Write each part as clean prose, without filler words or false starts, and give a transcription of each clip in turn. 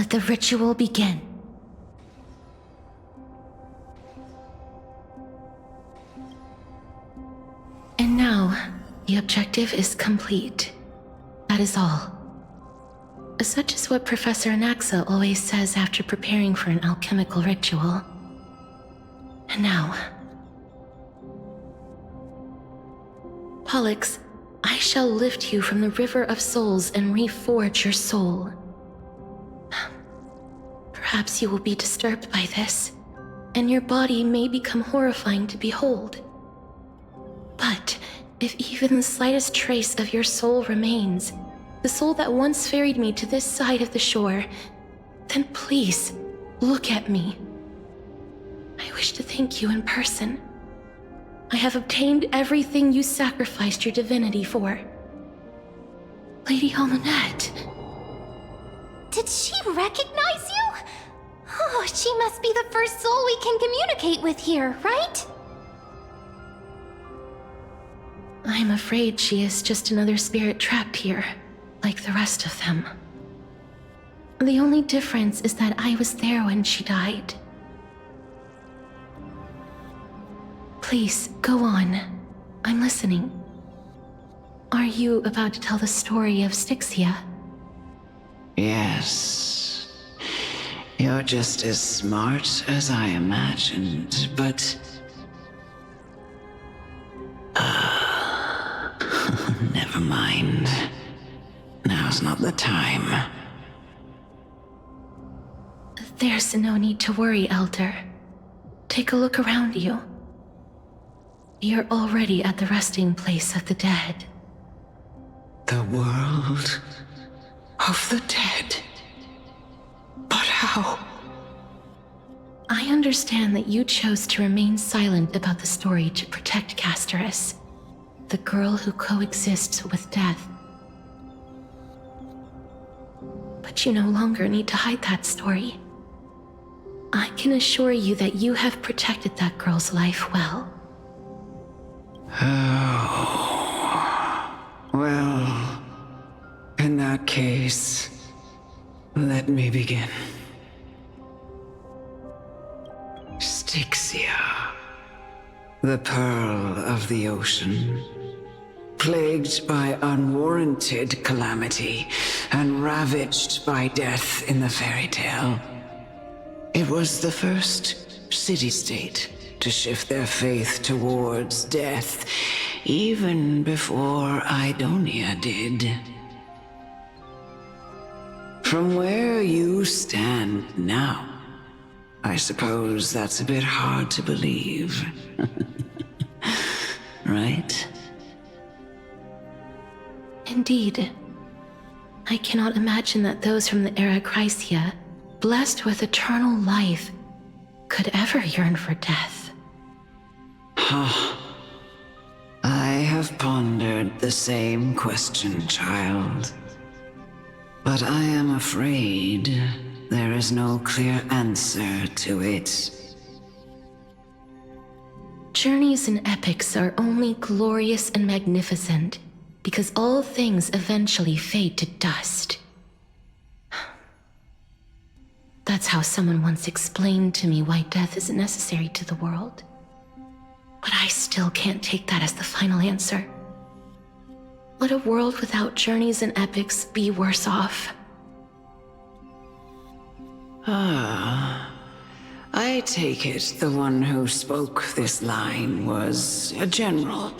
Let the ritual begin. And now, the objective is complete. That is all. Such is what Professor Anaxa always says after preparing for an alchemical ritual. And now... Pollux, I shall lift you from the river of souls and reforge your soul. Perhaps you will be disturbed by this, and your body may become horrifying to behold. But if even the slightest trace of your soul remains, the soul that once ferried me to this side of the shore, then please, look at me. I wish to thank you in person. I have obtained everything you sacrificed your divinity for. Lady Almanette. Did she recognize you? Oh, she must be the first soul we can communicate with here, right? I'm afraid she is just another spirit trapped here, like the rest of them. The only difference is that I was there when she died. Please, go on. I'm listening. Are you about to tell the story of Styxia? Yes. You're just as smart as I imagined, but... never mind. Now's not the time. There's no need to worry, Elder. Take a look around you. You're already at the resting place of the dead. The world of the dead? But how? I understand that you chose to remain silent about the story to protect Castorus, the girl who coexists with death. But you no longer need to hide that story. I can assure you that you have protected that girl's life well. Oh. Well, in that case, let me begin. Styxia, the pearl of the ocean, plagued by unwarranted calamity and ravaged by death in the fairy tale. It was the first city-state to shift their faith towards death, even before Idonia did. From where you stand now, I suppose that's a bit hard to believe. Right? Indeed. I cannot imagine that those from the era Chrysia, blessed with eternal life, could ever yearn for death. I have pondered the same question, child. But I am afraid there is no clear answer to it. Journeys and epics are only glorious and magnificent because all things eventually fade to dust. That's how someone once explained to me why death isn't necessary to the world. But I still can't take that as the final answer. Let a world without journeys and epics be worse off. I take it the one who spoke this line was a general,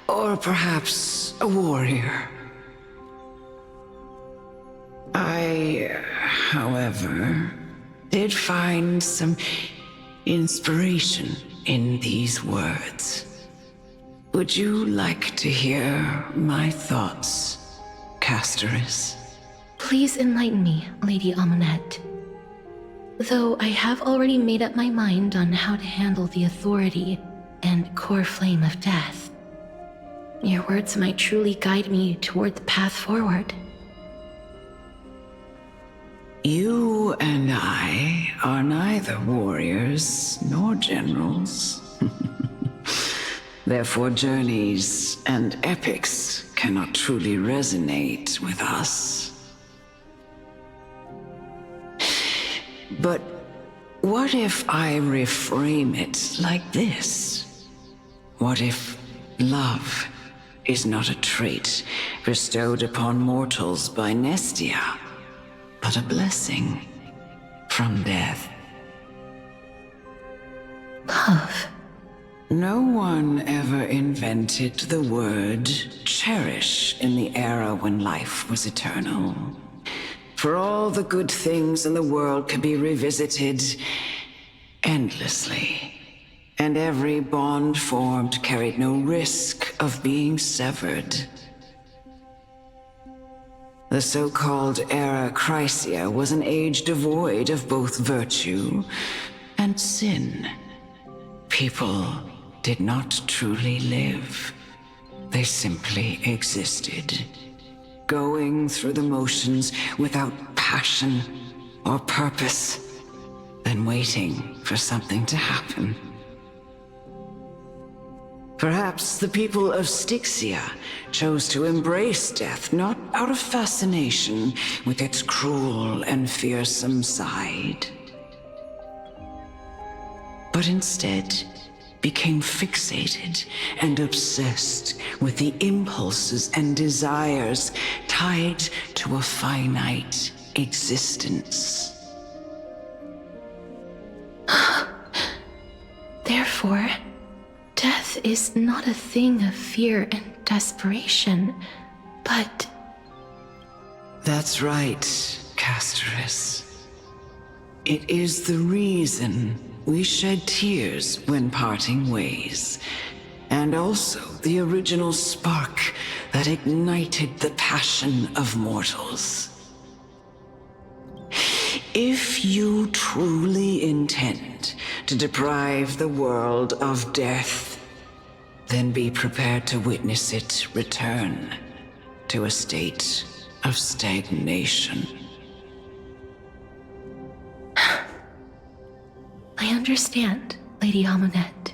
or perhaps a warrior. I, however, did find some inspiration in these words. Would you like to hear my thoughts, Castorus? Please enlighten me, Lady Almanette. Though I have already made up my mind on how to handle the authority and core flame of death. Your words might truly guide me toward the path forward. You and I are neither warriors nor generals. Therefore, journeys and epics cannot truly resonate with us. But what if I reframe it like this? What if love is not a trait bestowed upon mortals by Nestia, but a blessing from death? Love. No one ever invented the word cherish in the era when life was eternal. For all the good things in the world could be revisited endlessly, and every bond formed carried no risk of being severed. The so-called era Chrysia was an age devoid of both virtue and sin. People did not truly live. They simply existed, going through the motions without passion or purpose, then waiting for something to happen. Perhaps the people of Styxia chose to embrace death not out of fascination with its cruel and fearsome side, but instead became fixated and obsessed with the impulses and desires tied to a finite existence. Therefore, death is not a thing of fear and desperation, but... That's right, Casterus. It is the reason we shed tears when parting ways, and also the original spark that ignited the passion of mortals. If you truly intend to deprive the world of death, then be prepared to witness it return to a state of stagnation. I understand, Lady Amunet.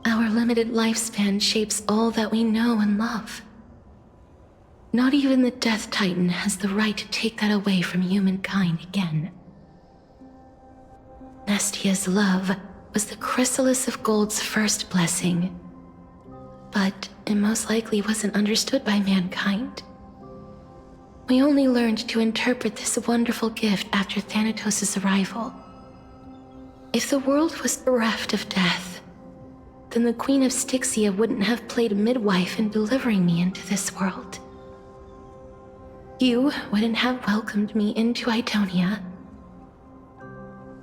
Our limited lifespan shapes all that we know and love. Not even the Death Titan has the right to take that away from humankind again. Nestia's love was the chrysalis of gold's first blessing, but it most likely wasn't understood by mankind. We only learned to interpret this wonderful gift after Thanatos' arrival. If the world was bereft of death, then the Queen of Styxia wouldn't have played midwife in delivering me into this world. You wouldn't have welcomed me into Idonia,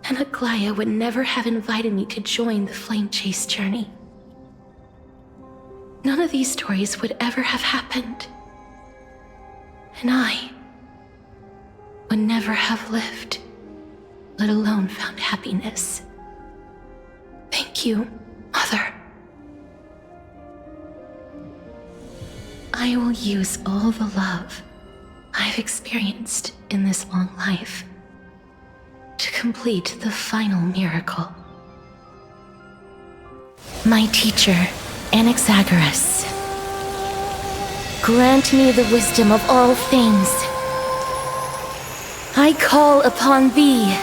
and Aglaia would never have invited me to join the flame chase journey. None of these stories would ever have happened, and I would never have lived, let alone found happiness. Thank you, Mother. I will use all the love I've experienced in this long life to complete the final miracle. My teacher, Anaxagoras, grant me the wisdom of all things. I call upon thee,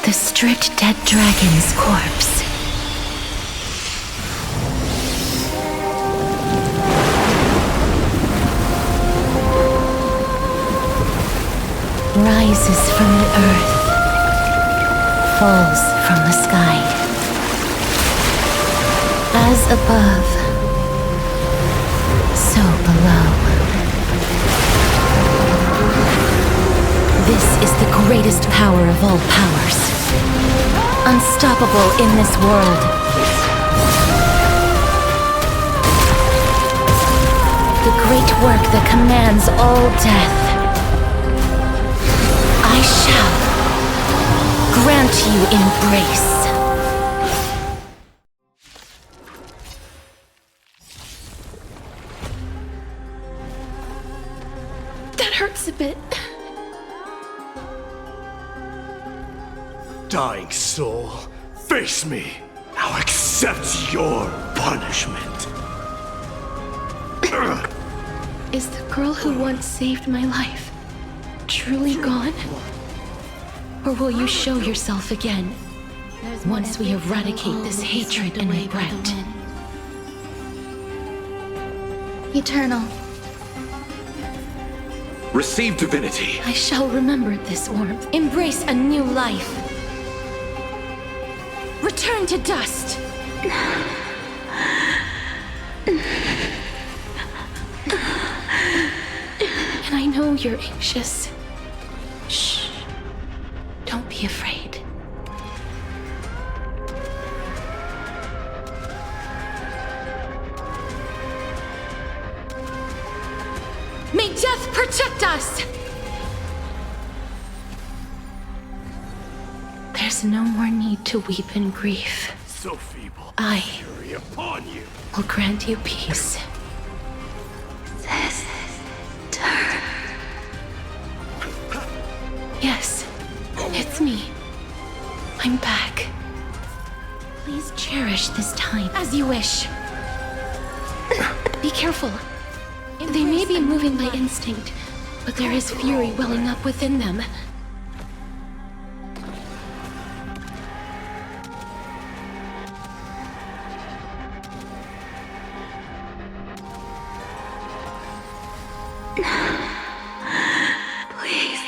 the stripped dead dragon's corpse. Rises from the earth, falls from the sky. As above, so below. This is the greatest power of all powers, unstoppable in this world. The great work that commands all death. I shall grant you embrace. That hurts a bit. Dying soul, face me. Now accept your punishment. Is the girl who once saved my life truly gone? Or will you show yourself again, once we eradicate this hatred and regret? Eternal. Receive divinity. I shall remember this warmth. Embrace a new life. Return to dust. And I know you're anxious. Shh. Don't be afraid. May death protect us! There's no more need to weep in grief. So feeble. I Fury upon you. will grant you peace. Yes, it's me. I'm back. Please cherish this time as you wish. Be careful. They may be moving by instinct, but there is fury welling up within them. Please.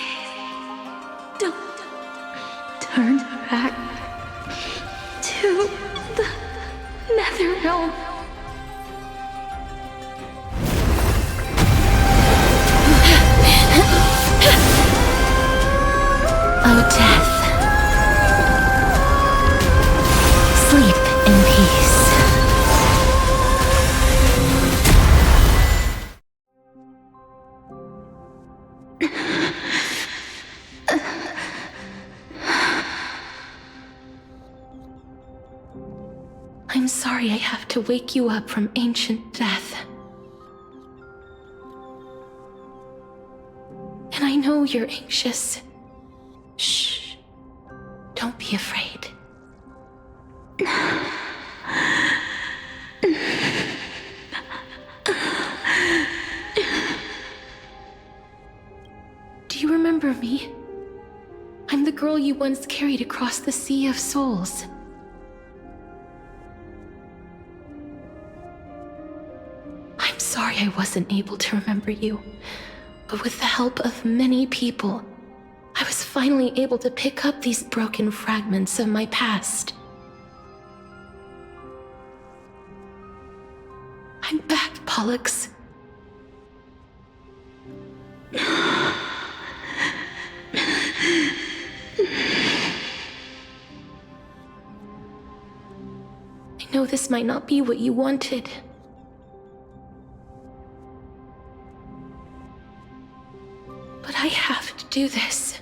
Don't turn back to the Nether Realm. Oh, death. Sleep in peace. I'm sorry I have to wake you up from ancient death. And I know you're anxious. Shh. Don't be afraid. Do you remember me? I'm the girl you once carried across the Sea of Souls. I'm sorry I wasn't able to remember you, but with the help of many people, I was finally able to pick up these broken fragments of my past. I'm back, Pollux. I know this might not be what you wanted. But I have to do this.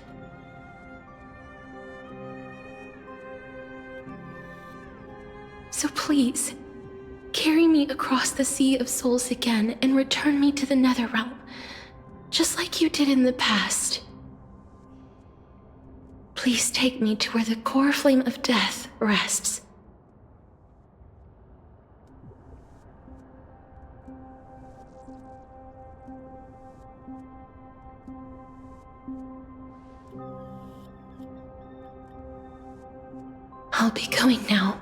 So please, carry me across the Sea of Souls again and return me to the Netherrealm, just like you did in the past. Please take me to where the core flame of death rests. I'll be going now.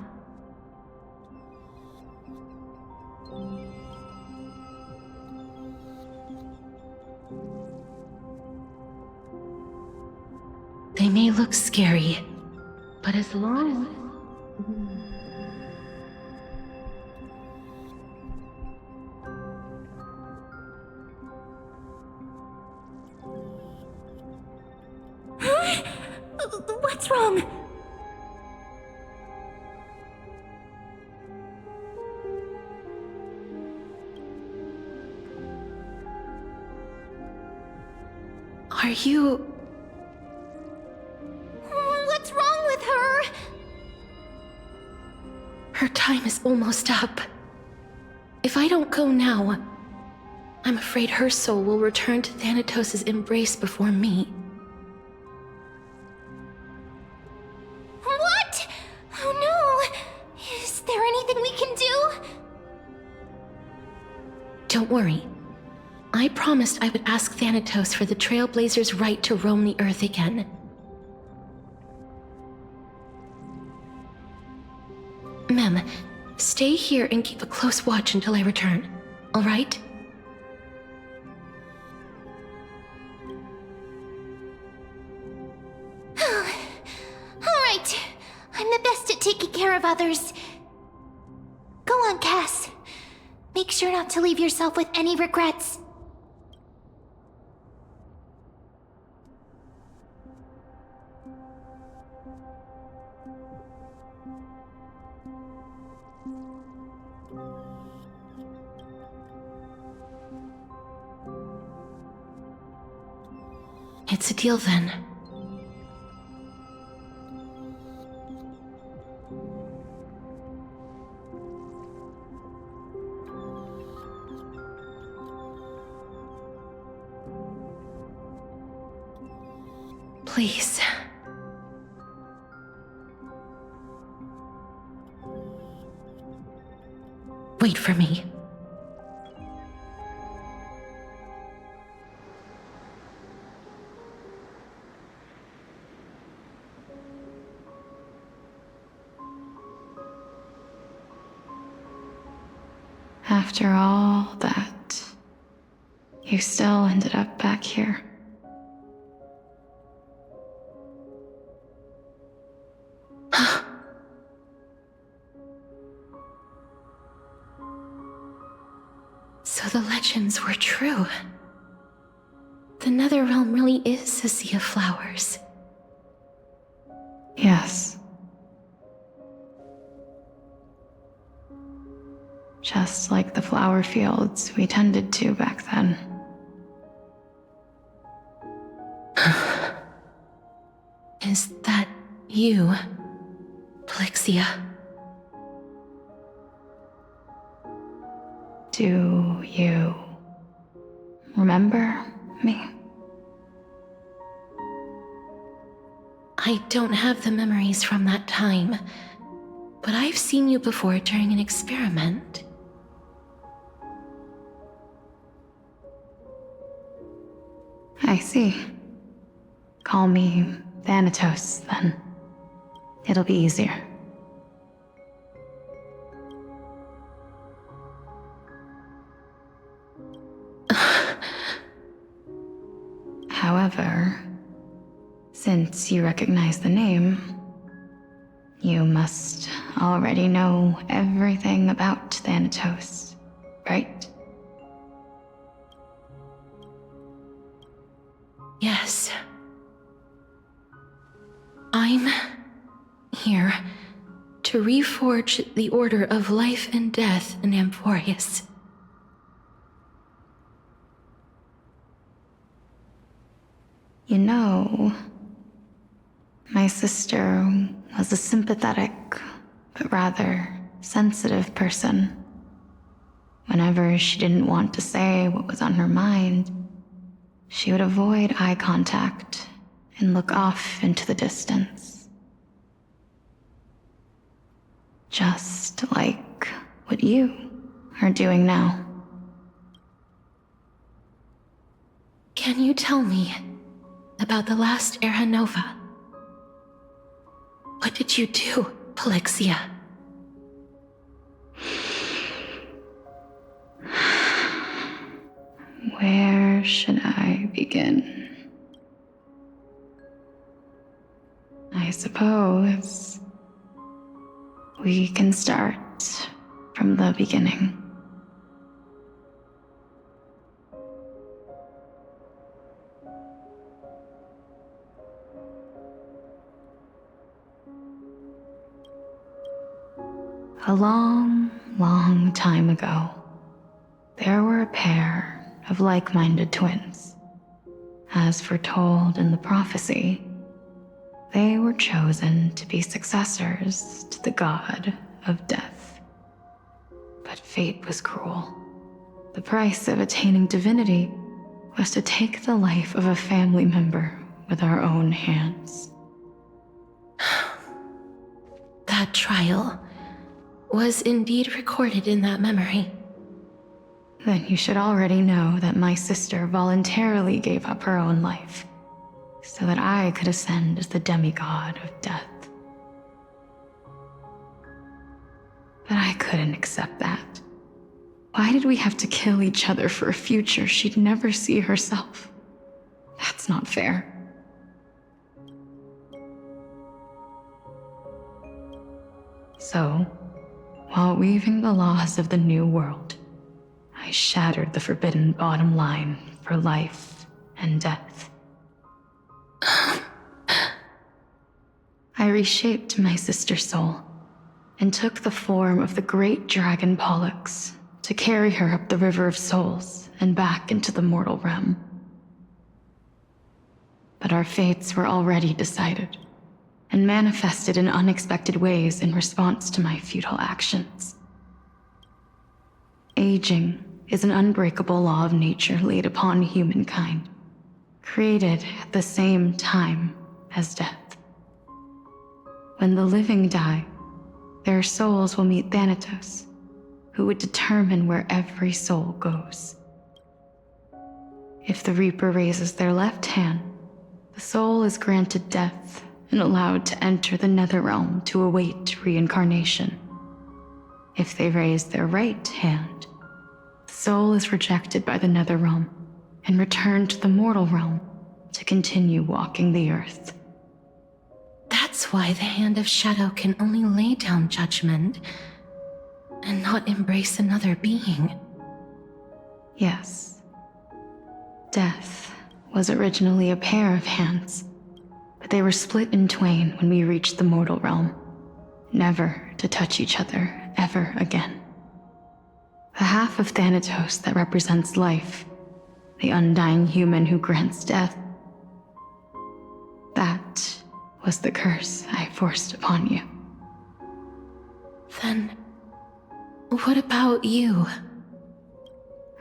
They may look scary, but as long What's wrong? Are you... What's wrong with her? Her time is almost up. If I don't go now, I'm afraid her soul will return to Thanatos' embrace before me. What? Oh no! Is there anything we can do? Don't worry. I promised I would ask Thanatos for the Trailblazers' right to roam the Earth again. Mem, stay here and keep a close watch until I return, alright? Alright. I'm the best at taking care of others. Go on, Cass. Make sure not to leave yourself with any regrets. It's a deal then. Please. Wait for me. After all that, you still ended up back here. So the legends were true. The Netherrealm really is a sea of flowers. Yes. Just like the flower fields we tended to back then. Is that you, Plixia? Do you remember me? I don't have the memories from that time, but I've seen you before during an experiment. I see. Call me Thanatos, then. It'll be easier. However, since you recognize the name, you must already know everything about Thanatos, right? Yes. I'm here to reforge the order of life and death in Amfореus. You know, my sister was a sympathetic, but rather sensitive person. Whenever she didn't want to say what was on her mind, she would avoid eye contact and look off into the distance. Just like what you are doing now. Can you tell me about the last Era Nova? What did you do, Plixia? Where should I begin? I suppose we can start from the beginning. A long, long time ago, there were a pair of like-minded twins. As foretold in the prophecy, they were chosen to be successors to the god of death. But fate was cruel. The price of attaining divinity was to take the life of a family member with our own hands. That trial was indeed recorded in that memory. Then you should already know that my sister voluntarily gave up her own life so that I could ascend as the demigod of death. But I couldn't accept that. Why did we have to kill each other for a future she'd never see herself? That's not fair. So, while weaving the laws of the new world, I shattered the forbidden bottom line for life and death. I reshaped my sister's soul and took the form of the great dragon Pollux to carry her up the River of Souls and back into the mortal realm. But our fates were already decided and manifested in unexpected ways in response to my futile actions. Aging is an unbreakable law of nature laid upon humankind, created at the same time as death. When the living die, their souls will meet Thanatos, who would determine where every soul goes. If the Reaper raises their left hand, the soul is granted death and allowed to enter the Netherrealm to await reincarnation. If they raise their right hand, the soul is rejected by the Netherrealm and returned to the mortal realm to continue walking the earth. That's why the Hand of Shadow can only lay down judgment and not embrace another being. Yes. Death was originally a pair of hands, but they were split in twain when we reached the mortal realm, never to touch each other ever again. The half of Thanatos that represents life, the undying human who grants death, that was the curse I forced upon you. Then, what about you?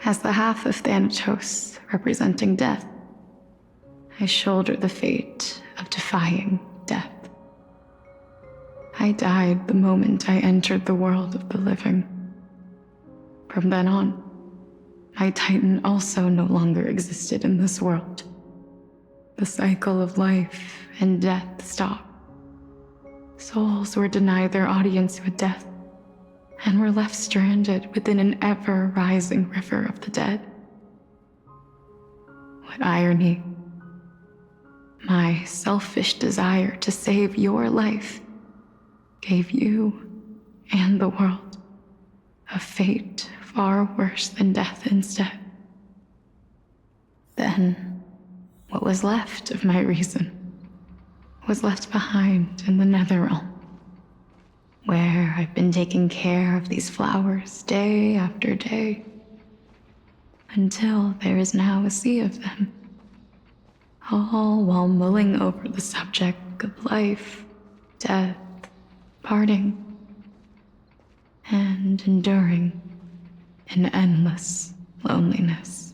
As the half of Thanatos representing death, I shoulder the fate of defying death. I died the moment I entered the world of the living. From then on, my Titan also no longer existed in this world. The cycle of life and death stopped. Souls were denied their audience with death and were left stranded within an ever-rising river of the dead. What irony. My selfish desire to save your life gave you and the world a fate far worse than death instead. Then, what was left of my reason was left behind in the Netherrealm, where I've been taking care of these flowers day after day, until there is now a sea of them, all while mulling over the subject of life, death, parting, and enduring an endless loneliness.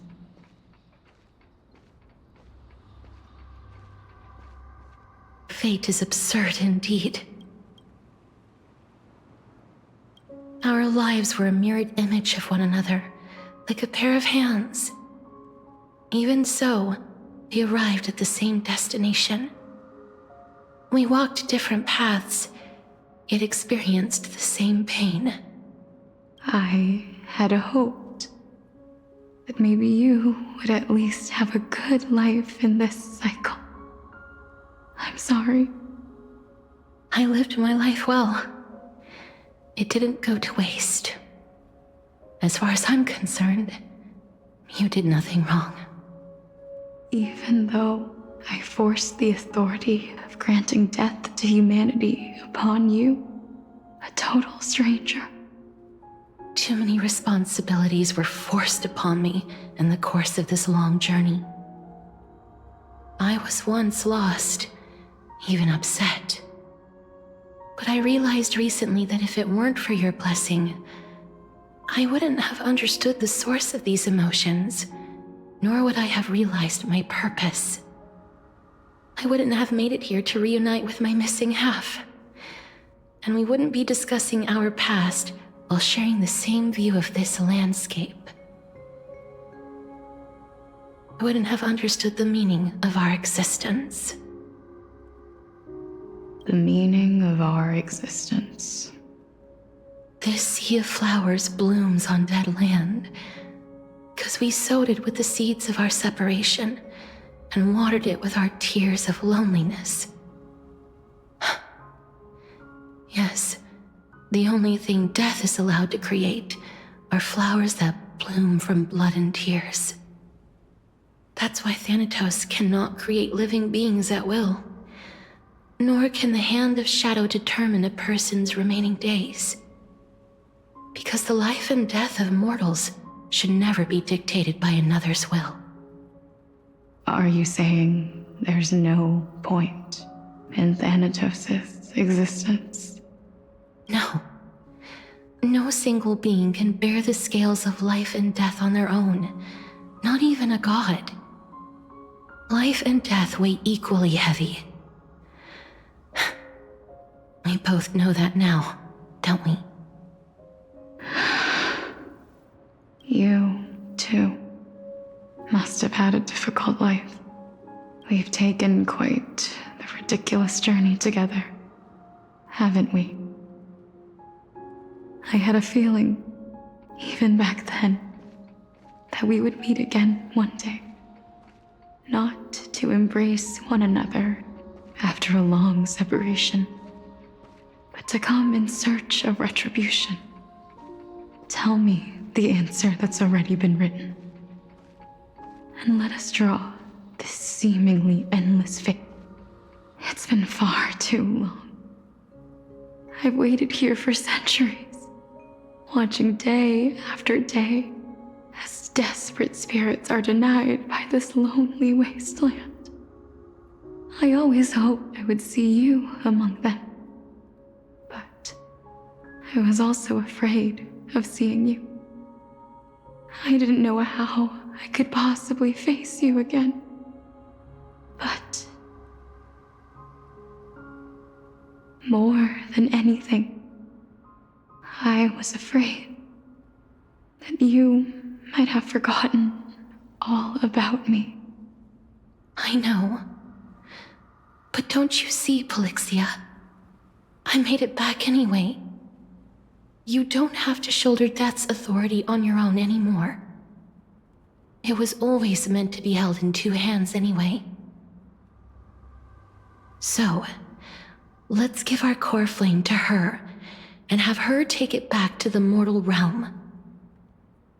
Fate is absurd indeed. Our lives were a mirrored image of one another, like a pair of hands. Even so, we arrived at the same destination. We walked different paths, yet experienced the same pain. I had hoped that maybe you would at least have a good life in this cycle. I'm sorry. I lived my life well. It didn't go to waste. As far as I'm concerned, you did nothing wrong. Even though I forced the authority of granting death to humanity upon you, a total stranger. Too many responsibilities were forced upon me in the course of this long journey. I was once lost, even upset. But I realized recently that if it weren't for your blessing, I wouldn't have understood the source of these emotions, nor would I have realized my purpose. I wouldn't have made it here to reunite with my missing half. And we wouldn't be discussing our past while sharing the same view of this landscape. I wouldn't have understood the meaning of our existence. The meaning of our existence. This sea of flowers blooms on dead land, 'cause we sowed it with the seeds of our separation and watered it with our tears of loneliness. Yes, the only thing death is allowed to create are flowers that bloom from blood and tears. That's why Thanatos cannot create living beings at will, nor can the hand of shadow determine a person's remaining days. Because the life and death of mortals should never be dictated by another's will. Are you saying there's no point in Thanatos' existence? No. No single being can bear the scales of life and death on their own, not even a god. Life and death weigh equally heavy. We both know that now, don't we? You, too, must have had a difficult life. We've taken quite the ridiculous journey together, haven't we? I had a feeling, even back then, that we would meet again one day. Not to embrace one another after a long separation, but to come in search of retribution. Tell me the answer that's already been written, and let us draw this seemingly endless fate. It's been far too long. I've waited here for centuries, watching day after day as desperate spirits are denied by this lonely wasteland. I always hoped I would see you among them, but I was also afraid of seeing you. I didn't know how I could possibly face you again, but more than anything, I was afraid that you might have forgotten all about me. I know. But don't you see, Polixia? I made it back anyway. You don't have to shoulder death's authority on your own anymore. It was always meant to be held in two hands anyway. So, let's give our core flame to her and have her take it back to the mortal realm.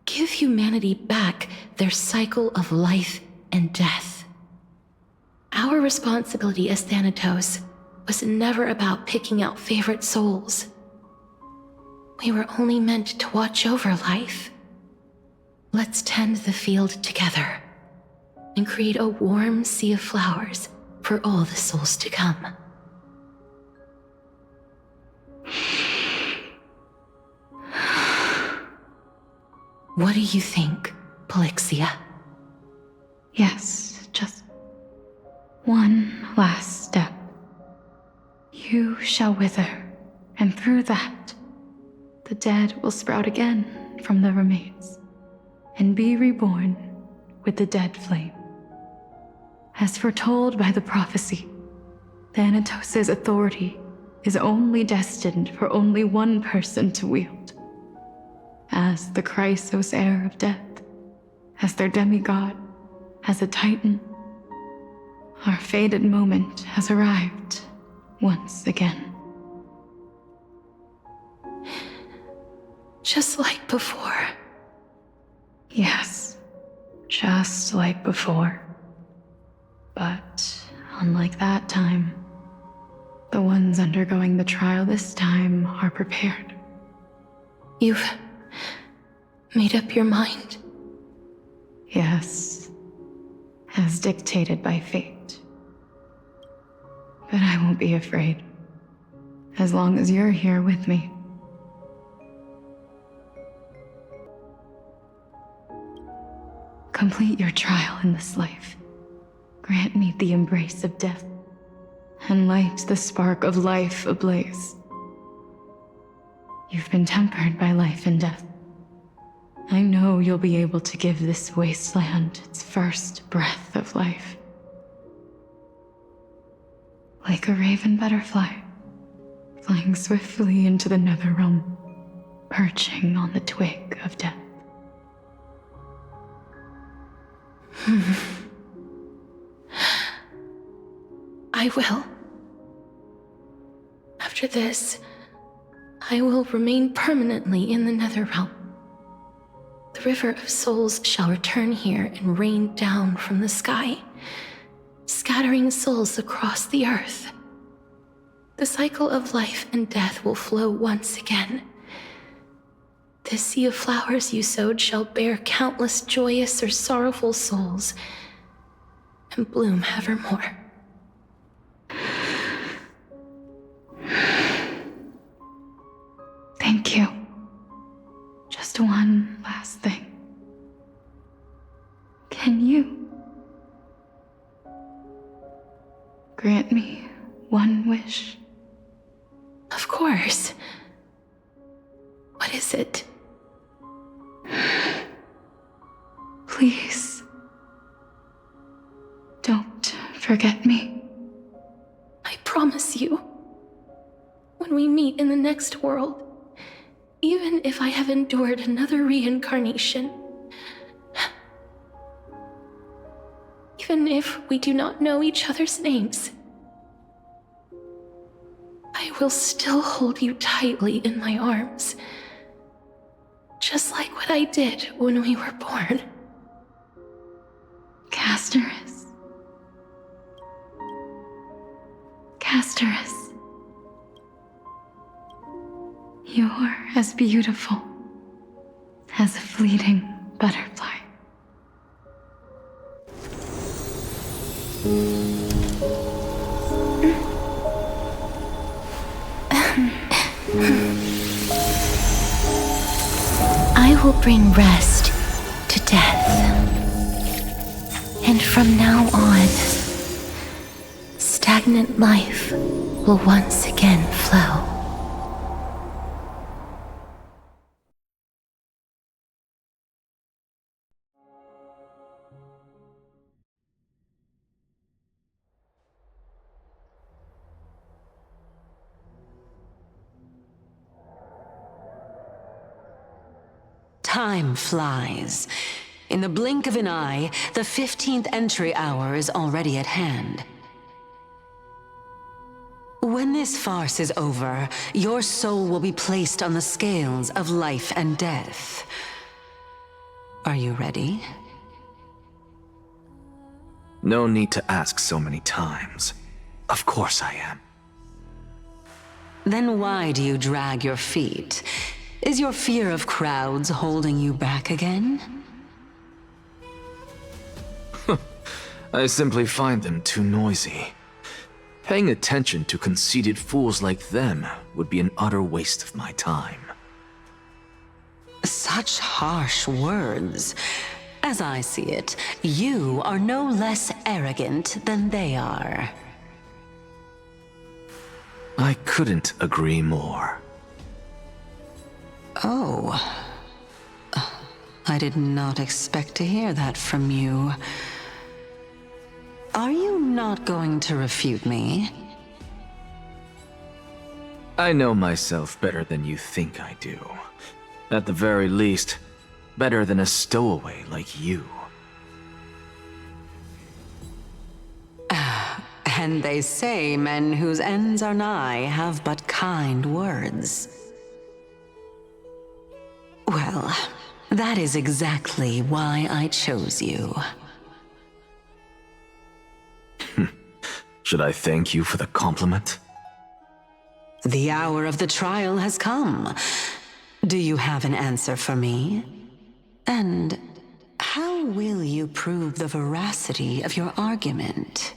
Give humanity back their cycle of life and death. Our responsibility as Thanatos was never about picking out favorite souls. We were only meant to watch over life. Let's tend the field together and create a warm sea of flowers for all the souls to come. What do you think, Polixia? Yes, just one last step. You shall wither, and through that, the dead will sprout again from the remains, and be reborn with the dead flame. As foretold by the prophecy, Thanatos' authority is only destined for only one person to wield. As the Chrysos heir of death, as their demigod, as a titan, our fated moment has arrived once again. Just like before. Yes, just like before. But unlike that time, the ones undergoing the trial this time are prepared. You've made up your mind? Yes, as dictated by fate. But I won't be afraid, as long as you're here with me. Complete your trial in this life. Grant me the embrace of death, and light the spark of life ablaze. You've been tempered by life and death. I know you'll be able to give this wasteland its first breath of life. Like a raven butterfly, flying swiftly into the nether realm, perching on the twig of death. I will. After this, I will remain permanently in the Netherrealm. The River of Souls shall return here and rain down from the sky, scattering souls across the earth. The cycle of life and death will flow once again. This sea of flowers you sowed shall bear countless joyous or sorrowful souls, and bloom evermore. Thank you. Just one last thing. Can you grant me one wish? Of course. What is it? Please, don't forget me. I promise you, when we meet in the next world, even if I have endured another reincarnation, even if we do not know each other's names, I will still hold you tightly in my arms, just like what I did when we were born. Casterus. Casterus. You're as beautiful as a fleeting butterfly. I will bring rest to death. And from now on, stagnant life will once again flow. Time flies. In the blink of an eye, the 15th entry hour is already at hand. When this farce is over, your soul will be placed on the scales of life and death. Are you ready? No need to ask so many times. Of course I am. Then why do you drag your feet? Is your fear of crowds holding you back again? I simply find them too noisy. Paying attention to conceited fools like them would be an utter waste of my time. Such harsh words. As I see it, you are no less arrogant than they are. I couldn't agree more. Oh. I did not expect to hear that from you. Are you not going to refute me? I know myself better than you think I do. At the very least, better than a stowaway like you. And they say men whose ends are nigh have but kind words. Well, that is exactly why I chose you. Should I thank you for the compliment? The hour of the trial has come. Do you have an answer for me? And how will you prove the veracity of your argument?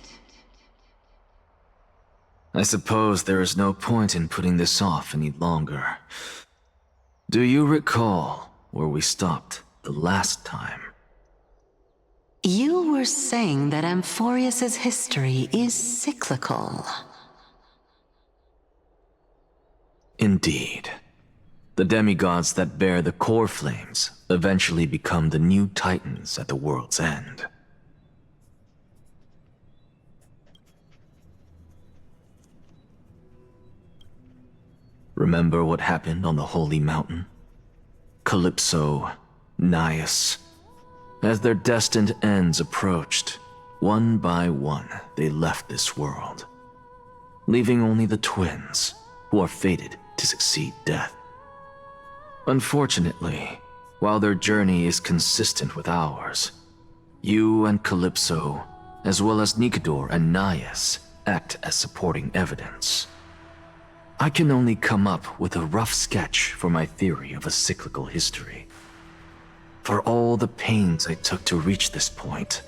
I suppose there is no point in putting this off any longer. Do you recall where we stopped the last time? You were saying that Amphореus's history is cyclical. Indeed. The demigods that bear the core flames eventually become the new titans at the world's end. Remember what happened on the Holy Mountain Calypso, Naias. As their destined ends approached, one by one they left this world, leaving only the twins, who are fated to succeed death. Unfortunately, while their journey is consistent with ours, you and Calypso, as well as Nicodor and Naias, act as supporting evidence. I can only come up with a rough sketch for my theory of a cyclical history. For all the pains I took to reach this point,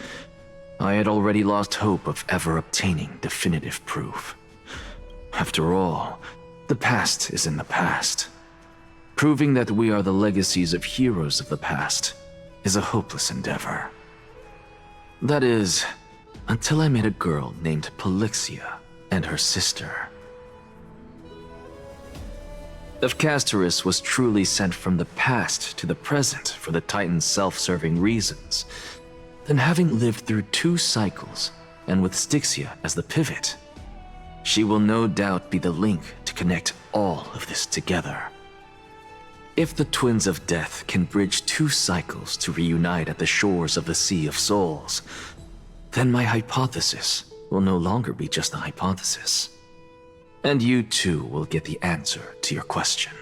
I had already lost hope of ever obtaining definitive proof. After all, the past is in the past. Proving that we are the legacies of heroes of the past is a hopeless endeavor. That is, until I met a girl named Polixia and her sister. If Castorus was truly sent from the past to the present for the Titan's self-serving reasons, then having lived through 2 cycles, and with Styxia as the pivot, she will no doubt be the link to connect all of this together. If the Twins of Death can bridge 2 cycles to reunite at the shores of the Sea of Souls, then my hypothesis will no longer be just a hypothesis. And you too will get the answer to your question.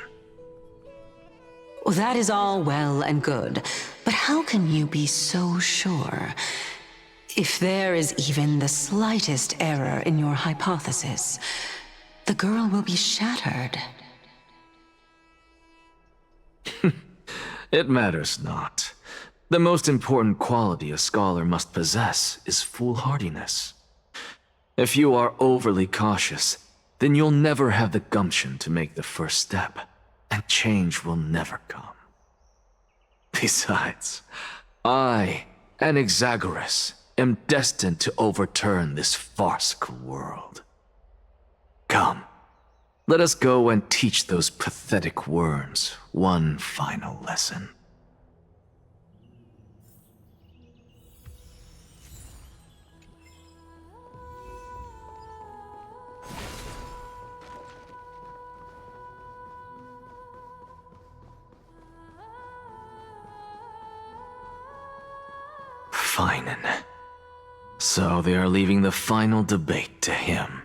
Well, that is all well and good, but how can you be so sure? If there is even the slightest error in your hypothesis, the girl will be shattered. It matters not. The most important quality a scholar must possess is foolhardiness. If you are overly cautious, then you'll never have the gumption to make the first step, and change will never come. Besides, I, Anaxagoras, am destined to overturn this farcical world. Come, let us go and teach those pathetic worms one final lesson. Finen. So they are leaving the final debate to him.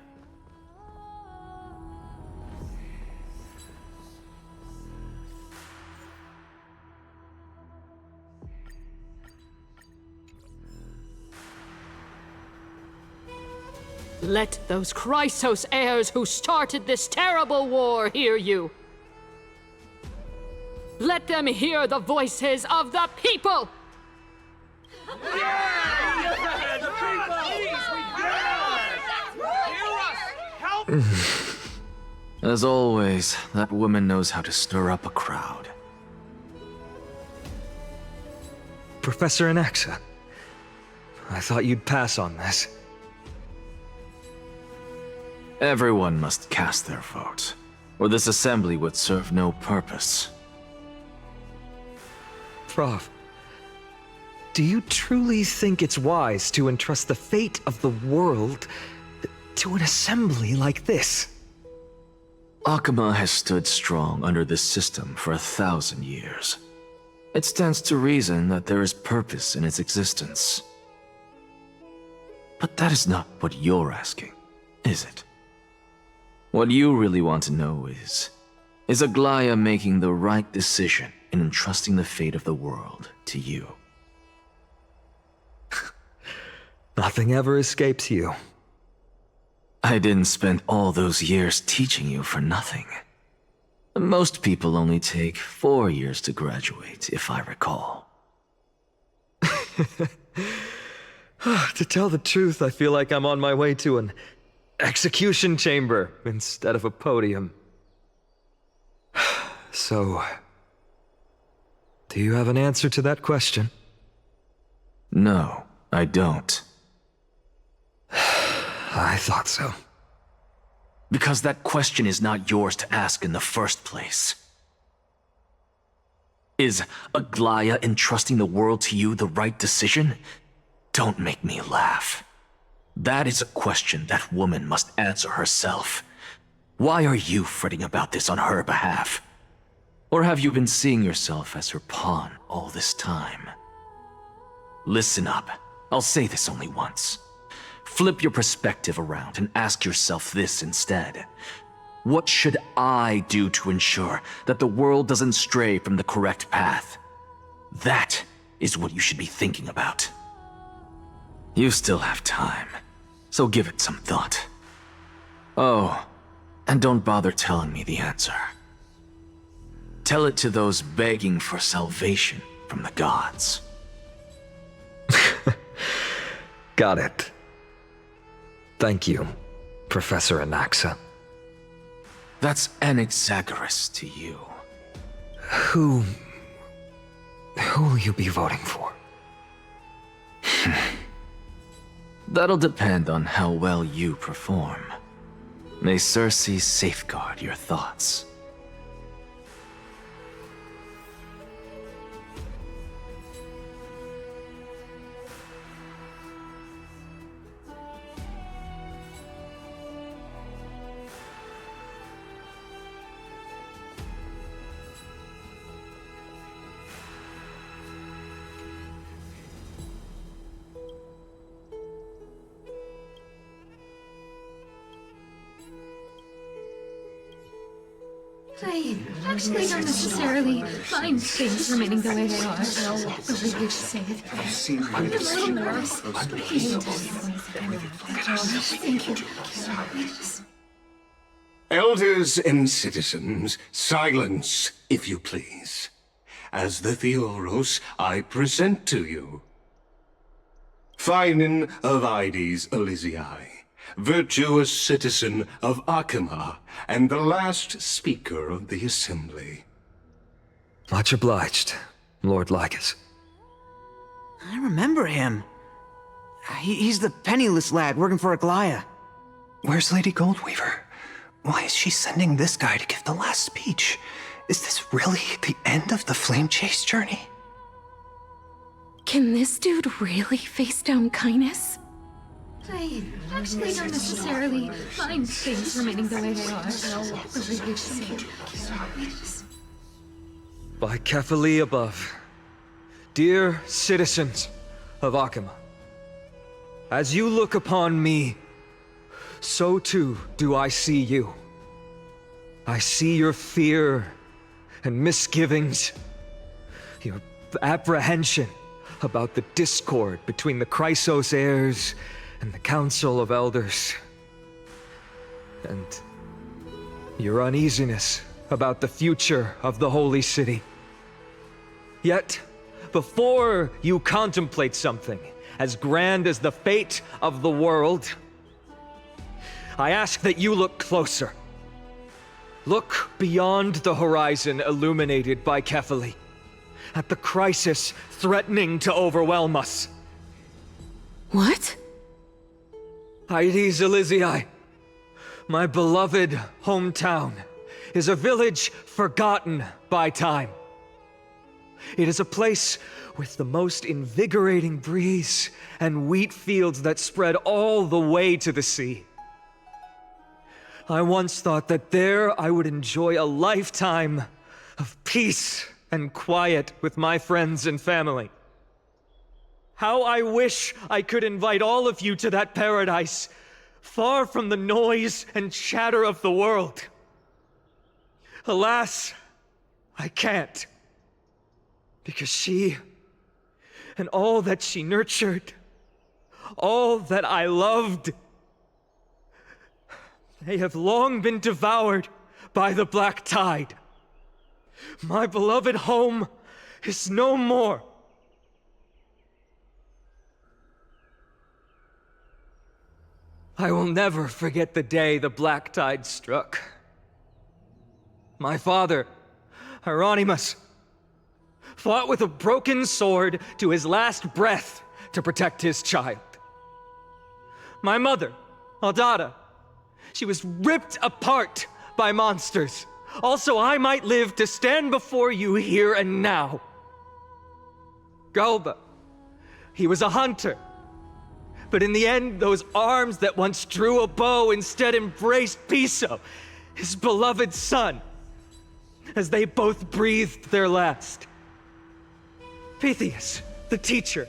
Let those Chrysos heirs who started this terrible war hear you. Let them hear the voices of the people! As always, that woman knows how to stir up a crowd. Professor Anaxa, I thought you'd pass on this. Everyone must cast their vote, or this assembly would serve no purpose. Prof, do you truly think it's wise to entrust the fate of the world to an assembly like this? Akama has stood strong under this system for 1,000 years. It stands to reason that there is purpose in its existence. But that is not what you're asking, is it? What you really want to know is Aglaya making the right decision in entrusting the fate of the world to you? Nothing ever escapes you. I didn't spend all those years teaching you for nothing. Most people only take 4 years to graduate, if I recall. To tell the truth, I feel like I'm on my way to an execution chamber instead of a podium. So, do you have an answer to that question? No, I don't. I thought so. Because that question is not yours to ask in the first place. Is Aglaya entrusting the world to you the right decision? Don't make me laugh. That is a question that woman must answer herself. Why are you fretting about this on her behalf? Or have you been seeing yourself as her pawn all this time? Listen up. I'll say this only once. Flip your perspective around and ask yourself this instead. What should I do to ensure that the world doesn't stray from the correct path? That is what you should be thinking about. You still have time, so give it some thought. Oh, and don't bother telling me the answer. Tell it to those begging for salvation from the gods. Got it. Thank you, Professor Anaxa. That's Anaxagoras to you. Who will you be voting for? That'll depend on how well you perform. May Circe safeguard your thoughts. I actually don't necessarily mind things remaining the way they are. The way you say it. I'm a little nervous. Thank you. Elders and citizens, silence, if you please. As the Theoros, I present to you Phinin of Ides Elysiae, virtuous citizen of Akima, and the last speaker of the assembly. Much obliged, Lord Lycus. I remember him. He's the penniless lad working for Aglaia. Where's Lady Goldweaver? Why is she sending this guy to give the last speech? Is this really the end of the Flame Chase journey? Can this dude really face down kindness? I actually don't necessarily mind things remaining the way they are. The way you say it. By Kefali above, dear citizens of Akima, as you look upon me, so too do I see you. I see your fear and misgivings, your apprehension about the discord between the Chrysos heirs and the Council of Elders, and your uneasiness about the future of the Holy City. Yet, before you contemplate something as grand as the fate of the world, I ask that you look closer. Look beyond the horizon illuminated by Kefali, at the crisis threatening to overwhelm us. What? Ides Elysiae, my beloved hometown, is a village forgotten by time. It is a place with the most invigorating breeze and wheat fields that spread all the way to the sea. I once thought that there I would enjoy a lifetime of peace and quiet with my friends and family. How I wish I could invite all of you to that paradise, far from the noise and chatter of the world. Alas, I can't. Because she, and all that she nurtured, all that I loved, they have long been devoured by the black tide. My beloved home is no more. I will never forget the day the black tide struck. My father, Hieronymus, fought with a broken sword to his last breath to protect his child. My mother, Aldada, she was ripped apart by monsters. Also, I might live to stand before you here and now. Galba, he was a hunter. But in the end, those arms that once drew a bow instead embraced Piso, his beloved son. as they both breathed their last. Pythias, the teacher,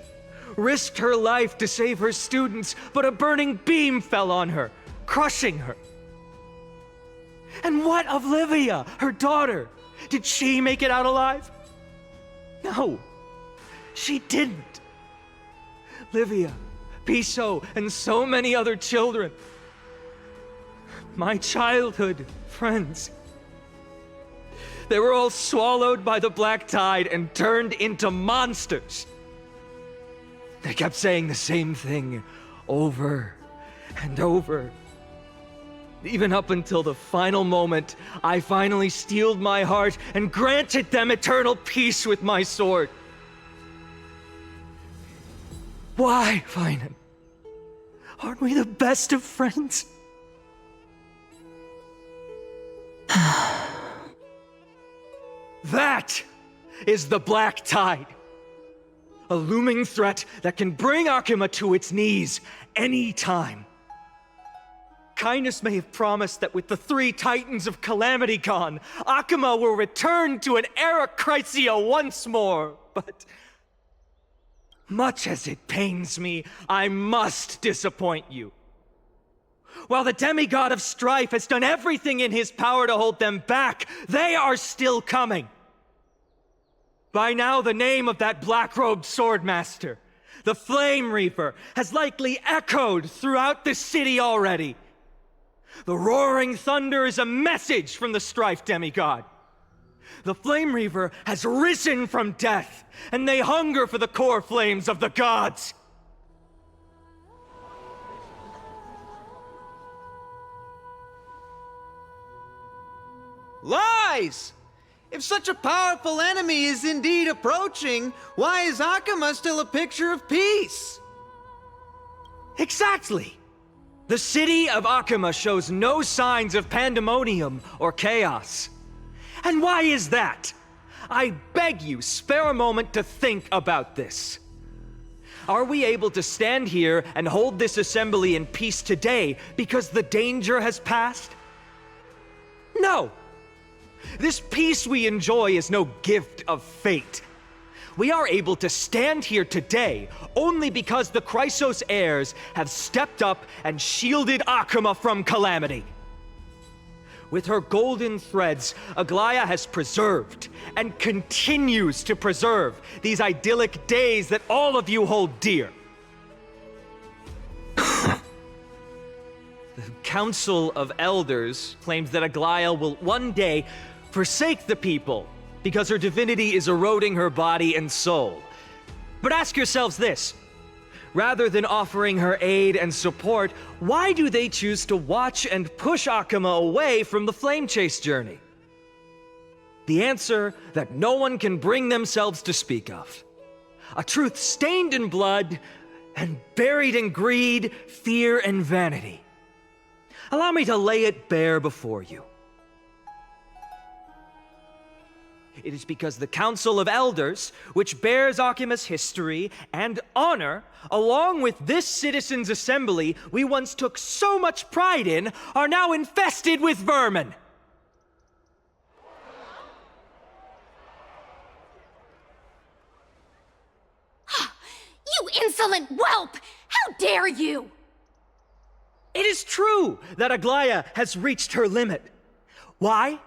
risked her life to save her students, but a burning beam fell on her, crushing her. And what of Livia, her daughter? Did she make it out alive? No, she didn't. Livia, Piso, and so many other children. My childhood friends. They were all swallowed by the black tide and turned into monsters. They kept saying the same thing over and over. Even up until the final moment, I finally steeled my heart and granted them eternal peace with my sword. Why, Finan? Aren't we the best of friends? That is the black tide. A looming threat that can bring Akima to its knees any time. Kindness may have promised that with the 3 titans of calamity gone, Akima will return to an era Chrysia once more, but much as it pains me, I must disappoint you. While the demigod of strife has done everything in his power to hold them back, they are still coming. By now, the name of that black-robed swordmaster, the Flame Reaper, has likely echoed throughout the city already. The roaring thunder is a message from the strife demigod. The Flame Reaper has risen from death, and they hunger for the core flames of the gods. Lies! If such a powerful enemy is indeed approaching, why is Akima still a picture of peace? Exactly! The city of Akima shows no signs of pandemonium or chaos. And why is that? I beg you, spare a moment to think about this. Are we able to stand here and hold this assembly in peace today because the danger has passed? No! This peace we enjoy is no gift of fate. We are able to stand here today only because the Chrysos heirs have stepped up and shielded Akima from calamity. With her golden threads, Aglaya has preserved and continues to preserve these idyllic days that all of you hold dear. The Council of Elders claims that Aglaya will one day forsake the people because her divinity is eroding her body and soul. But ask yourselves this. Rather than offering her aid and support, why do they choose to watch and push Akima away from the flame chase journey? The answer that no one can bring themselves to speak of. A truth stained in blood and buried in greed, fear, and vanity. Allow me to lay it bare before you. It is because the Council of Elders, which bears Akima's history and honor, along with this citizens' assembly we once took so much pride in, are now infested with vermin. You insolent whelp! How dare you! It is true that Aglaya has reached her limit. Why?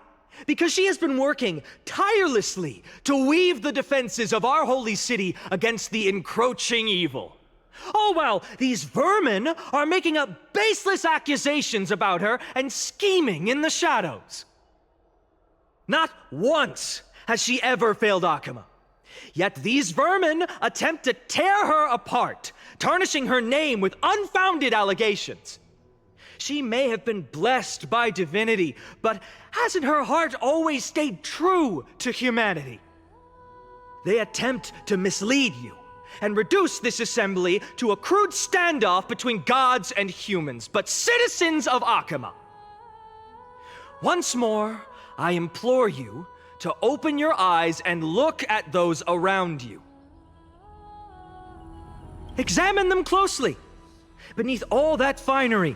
Because she has been working tirelessly to weave the defenses of our holy city against the encroaching evil. All while these vermin are making up baseless accusations about her and scheming in the shadows. Not once has she ever failed Akima. Yet these vermin attempt to tear her apart, tarnishing her name with unfounded allegations. She may have been blessed by divinity, but hasn't her heart always stayed true to humanity? They attempt to mislead you and reduce this assembly to a crude standoff between gods and humans, but citizens of Akima. Once more, I implore you to open your eyes and look at those around you. Examine them closely. Beneath all that finery,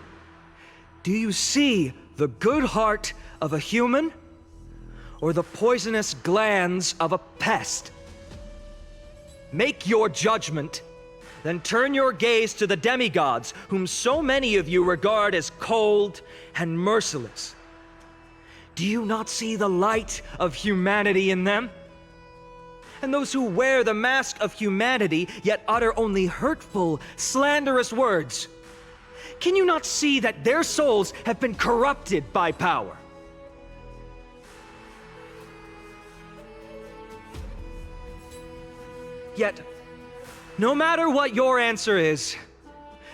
do you see the good heart of a human? or the poisonous glands of a pest? Make your judgment, then turn your gaze to the demigods, whom so many of you regard as cold and merciless. Do you not see the light of humanity in them? And those who wear the mask of humanity, yet utter only hurtful, slanderous words. Can you not see that their souls have been corrupted by power? Yet, no matter what your answer is,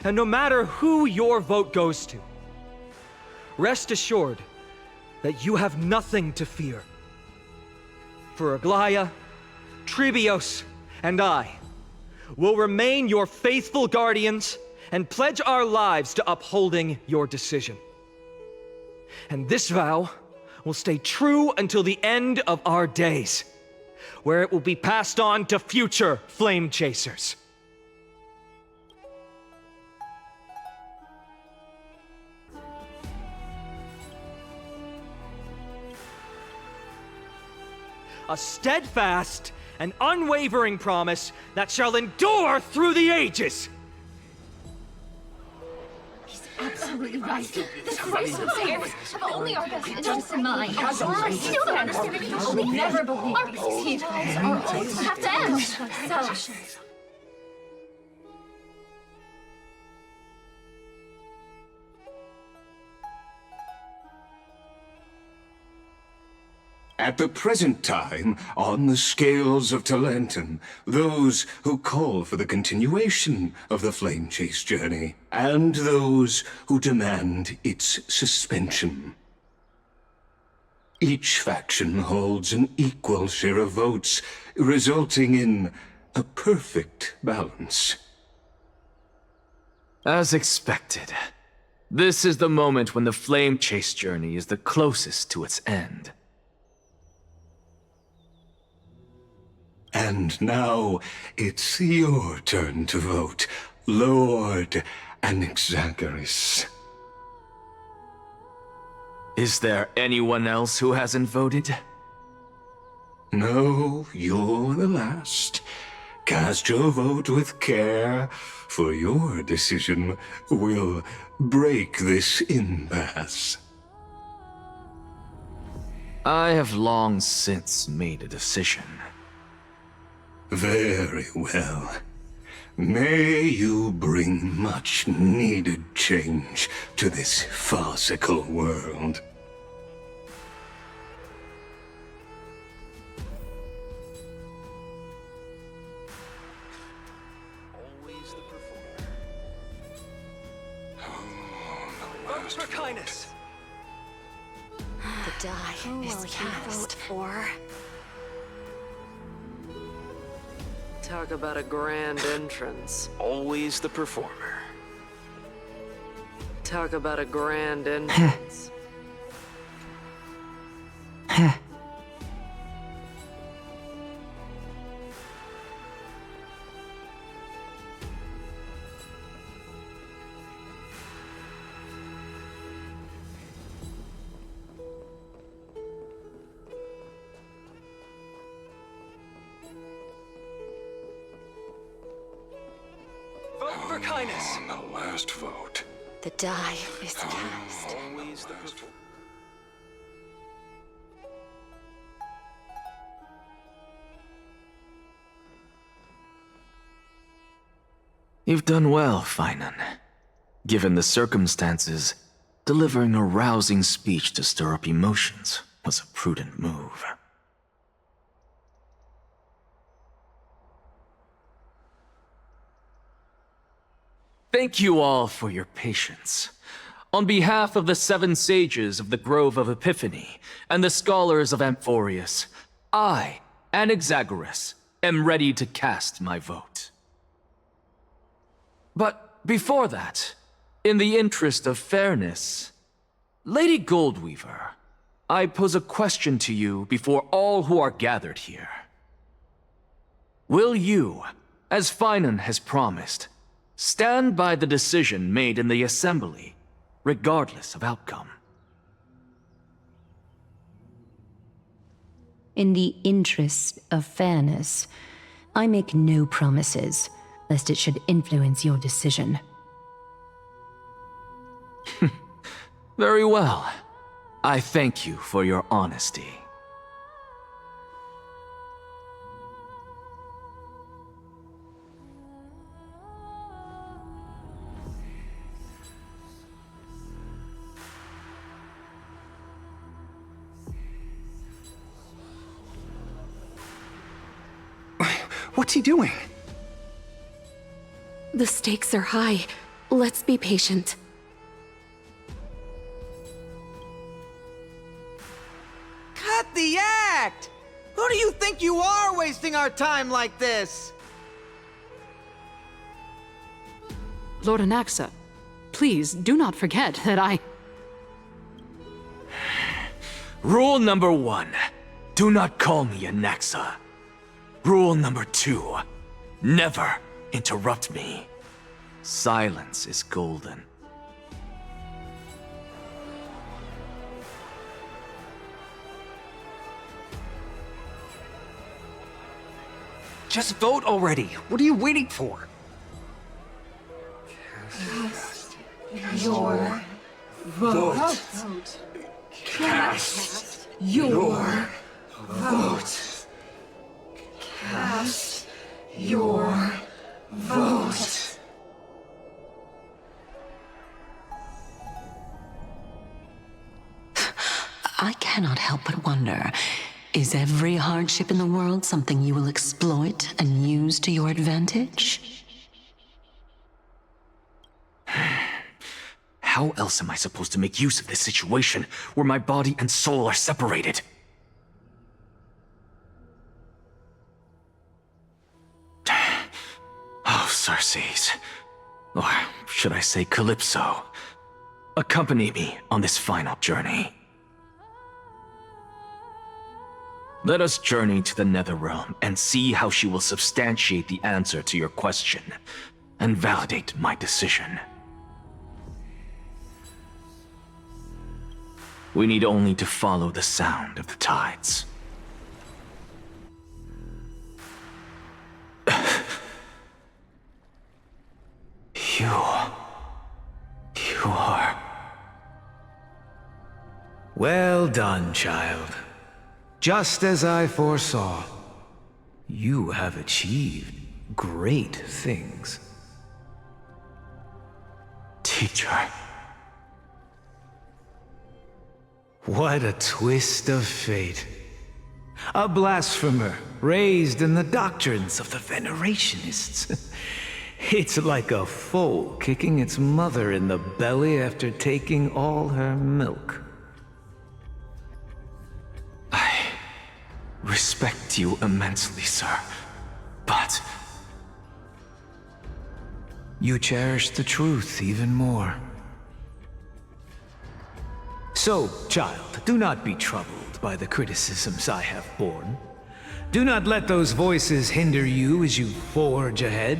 and no matter who your vote goes to, rest assured that you have nothing to fear. For Aglaya, Tribios, and I will remain your faithful guardians and pledge our lives to upholding your decision. And this vow will stay true until the end of our days, where it will be passed on to future flame chasers. A steadfast and unwavering promise that shall endure through the ages. Absolutely right. The Chrysos heirs have only our best interests in mind. I still don't understand it. I will never believe our peace talks are always have to end. So, at the present time, on the scales of Talentum, those who call for the continuation of the Flame Chase journey, and those who demand its suspension. Each faction holds an equal share of votes, resulting in a perfect balance. As expected, this is the moment when the Flame Chase journey is the closest to its end. And now, it's your turn to vote, Lord Anaxagoras. Is there anyone else who hasn't voted? No, you're the last. Cast your vote with care, for your decision will break this impasse. I have long since made a decision. Very well. May you bring much needed change to this farcical world. Always the performer. Vote for kindness. The die is cast. For Talk about a grand entrance. Always the performer. Talk about a grand entrance. Vote for kindness. On the last vote. the die is cast. Always the performer. You've done well, Finan. Given the circumstances, delivering a rousing speech to stir up emotions was a prudent move. Thank you all for your patience. On behalf of the 7 sages of the Grove of Epiphany and the scholars of Amfореus, I, Anaxagoras, am ready to cast my vote. But before that, in the interest of fairness, Lady Goldweaver, I pose a question to you before all who are gathered here. Will you, as Finan has promised, stand by the decision made in the Assembly, regardless of outcome? In the interest of fairness, I make no promises, lest it should influence your decision. Very well. I thank you for your honesty. What's he doing? The stakes are high. Let's be patient. Cut the act! Who do you think you are wasting our time like this? Lord Anaxa, please do not forget that I... Rule number 1. Do not call me Anaxa. Rule number 2. Never interrupt me. Silence is golden. Just vote already. What are you waiting for? Cast your vote. Cast your vote. Cast your vote. I cannot help but wonder, is every hardship in the world something you will exploit and use to your advantage? How else am I supposed to make use of this situation where my body and soul are separated? Oh, Circes. Or should I say Calypso? Accompany me on this final journey. Let us journey to the Netherrealm and see how she will substantiate the answer to your question and validate my decision. We need only to follow the sound of the tides. You are... Well done, child. Just as I foresaw, you have achieved great things. Teacher. What a twist of fate. A blasphemer raised in the doctrines of the Venerationists. It's like a foal kicking its mother in the belly after taking all her milk. I respect you immensely, sir, but... You cherish the truth even more. So, child, do not be troubled by the criticisms I have borne. Do not let those voices hinder you as you forge ahead.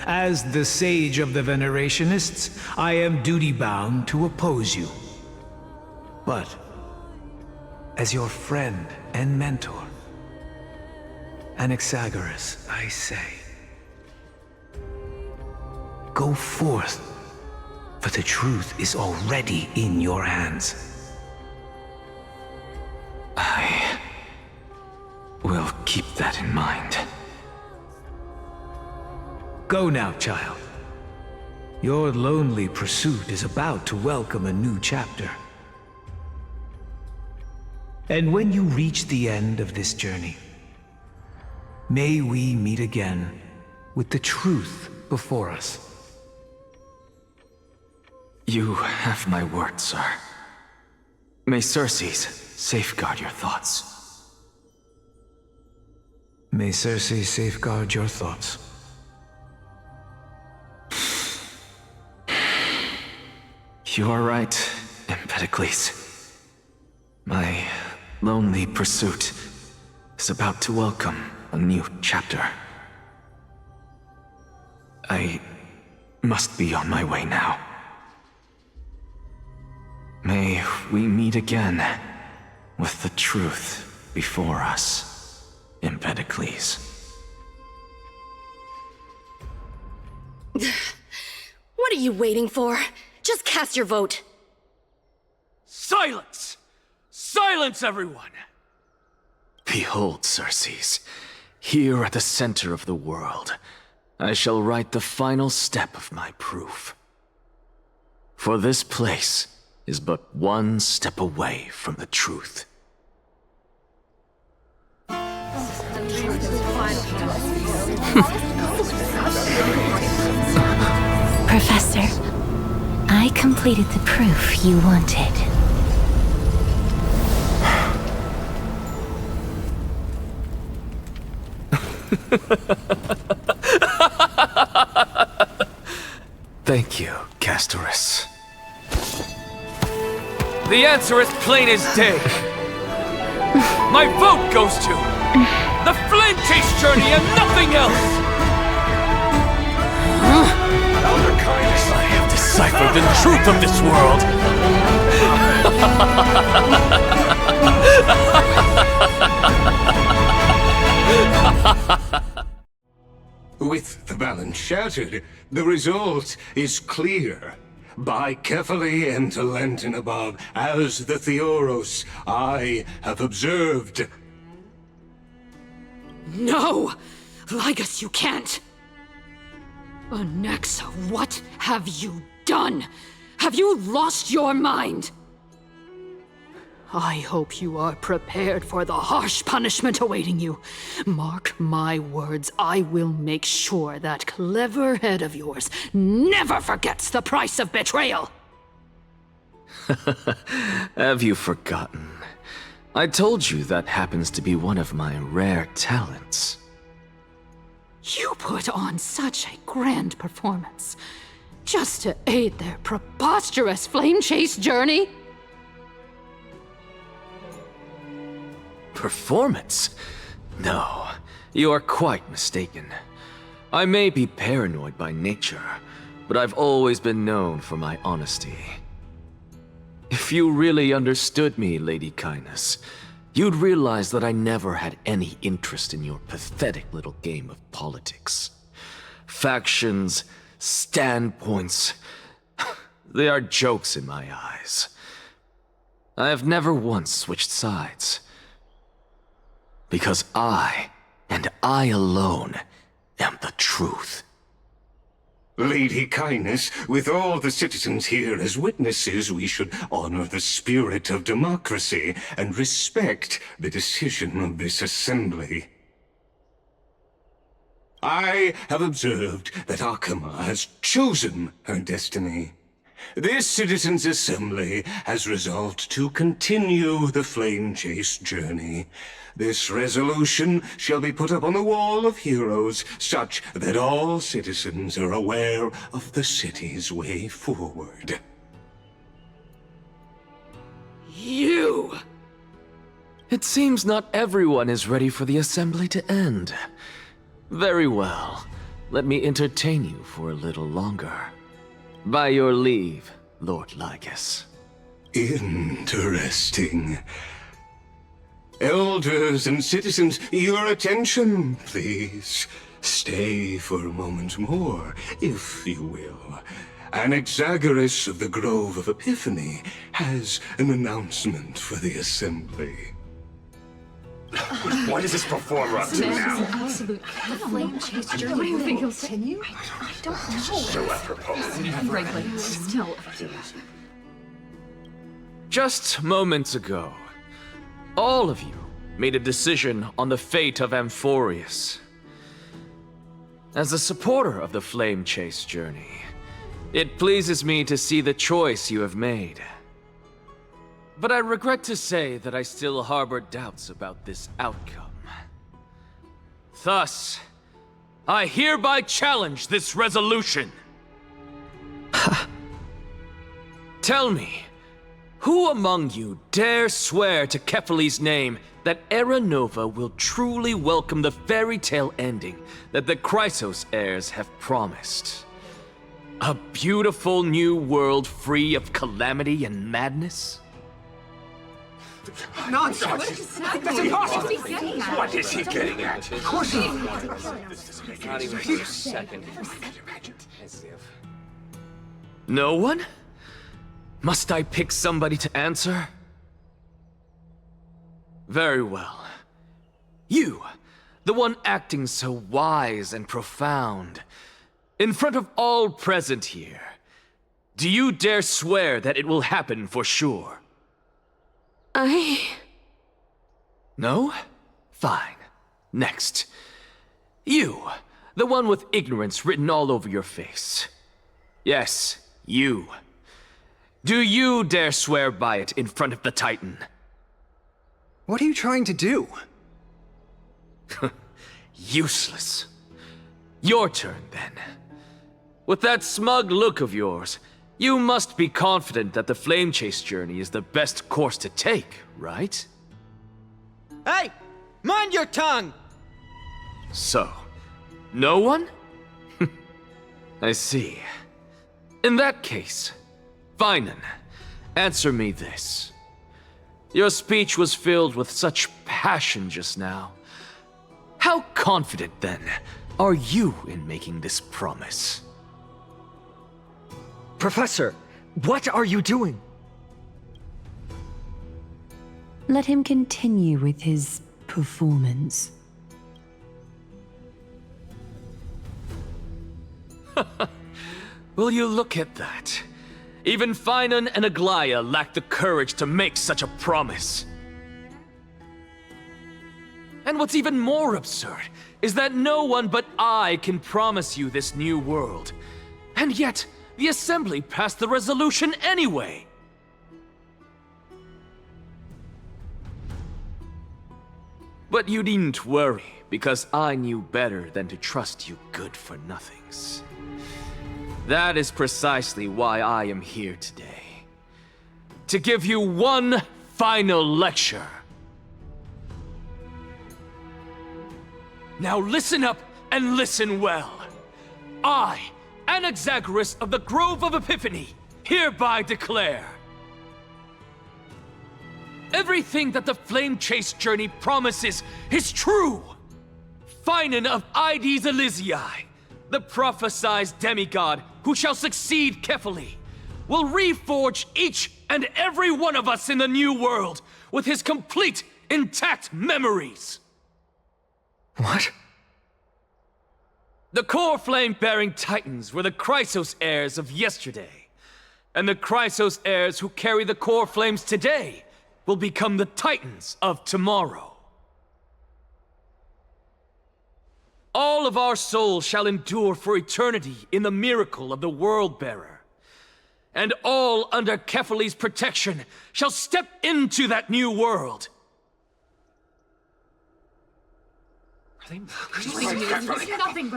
As the sage of the Venerationists, I am duty-bound to oppose you. But, as your friend and mentor, Anaxagoras, I say, go forth, for the truth is already in your hands. I will keep that in mind. Go now, child. Your lonely pursuit is about to welcome a new chapter. And when you reach the end of this journey, may we meet again with the truth before us. You have my word, sir. May Circes safeguard your thoughts. May Circe safeguard your thoughts. You are right, Empedocles. My lonely pursuit is about to welcome a new chapter. I must be on my way now. May we meet again with the truth before us, Empedocles. What are you waiting for? Just cast your vote. Silence! Silence, everyone! Behold, Circes, here at the center of the world, I shall write the final step of my proof. For this place is but one step away from the truth. Professor, I completed the proof you wanted. Thank you, Castorus. The answer is plain as day. My vote goes to the Flame Chase Journey and nothing else! I have deciphered the truth of this world! With the balance shattered, the result is clear. By Cephalai and Talentum above, as the Theoros, I have observed. No! Ligus, you can't! Onyxa, what have you done? Have you lost your mind? I hope you are prepared for the harsh punishment awaiting you. Mark my words, I will make sure that clever head of yours never forgets the price of betrayal! Have you forgotten? I told you that happens to be one of my rare talents. You put on such a grand performance, just to aid their preposterous flame chase journey? Performance? No, you are quite mistaken. I may be paranoid by nature, but I've always been known for my honesty. If you really understood me, Lady Kindness, you'd realize that I never had any interest in your pathetic little game of politics. Factions, standpoints, they are jokes in my eyes. I have never once switched sides. Because I, and I alone, am the truth. Lady Kindness, with all the citizens here as witnesses, we should honor the spirit of democracy and respect the decision of this assembly. I have observed that Akama has chosen her destiny. This citizens' assembly has resolved to continue the flame chase journey. This resolution shall be put up on the wall of heroes, such that all citizens are aware of the city's way forward. You! It seems not everyone is ready for the assembly to end. Very well. Let me entertain you for a little longer. By your leave, Lord Ligus. Interesting. Elders and citizens, your attention, please. Stay for a moment more, if you will. Anaxagoras of the Grove of Epiphany has an announcement for the assembly. What is this performer up to now? Absolute flame chase journey. Do you think he'll continue? I don't know. So apropos. Frankly, still. Just moments ago, all of you made a decision on the fate of Amfореus. As a supporter of the Flame Chase journey, it pleases me to see the choice you have made. But I regret to say that I still harbor doubts about this outcome. Thus, I hereby challenge this resolution. Tell me, who among you dare swear to Cephalai's name that Era Nova will truly welcome the fairy tale ending that the Chrysos heirs have promised? A beautiful new world free of calamity and madness? Nonsense! That's impossible! What is he getting at? Of course not! Not even for a second. No one? Must I pick somebody to answer? Very well. You, the one acting so wise and profound, in front of all present here, do you dare swear that it will happen for sure? No? Fine. Next. You, the one with ignorance written all over your face. Yes, you. Do you dare swear by it in front of the Titan? What are you trying to do? Useless. Your turn, then. With that smug look of yours, you must be confident that the flame chase journey is the best course to take, right? Hey! Mind your tongue! So, no one? I see. In that case, Finan, answer me this. Your speech was filled with such passion just now. How confident, then, are you in making this promise? Professor, what are you doing? Let him continue with his performance. Will you look at that? Even Finan and Aglaya lack the courage to make such a promise. And what's even more absurd is that no one but I can promise you this new world. And yet, the Assembly passed the resolution anyway. But you needn't worry, because I knew better than to trust you good-for-nothings. That is precisely why I am here today. To give you one final lecture. Now listen up and listen well. I, Anaxagoras of the Grove of Epiphany, hereby declare everything that the Flame Chase journey promises is true. Finan of Ides Elysiae, the prophesized demigod who shall succeed Kefali, will reforge each and every one of us in the new world with his complete, intact memories. What? The core flame-bearing titans were the Chrysos heirs of yesterday, and the Chrysos heirs who carry the core flames today will become the titans of tomorrow. All of our souls shall endure for eternity in the miracle of the World-Bearer, and all under Kefali's protection shall step into that new world.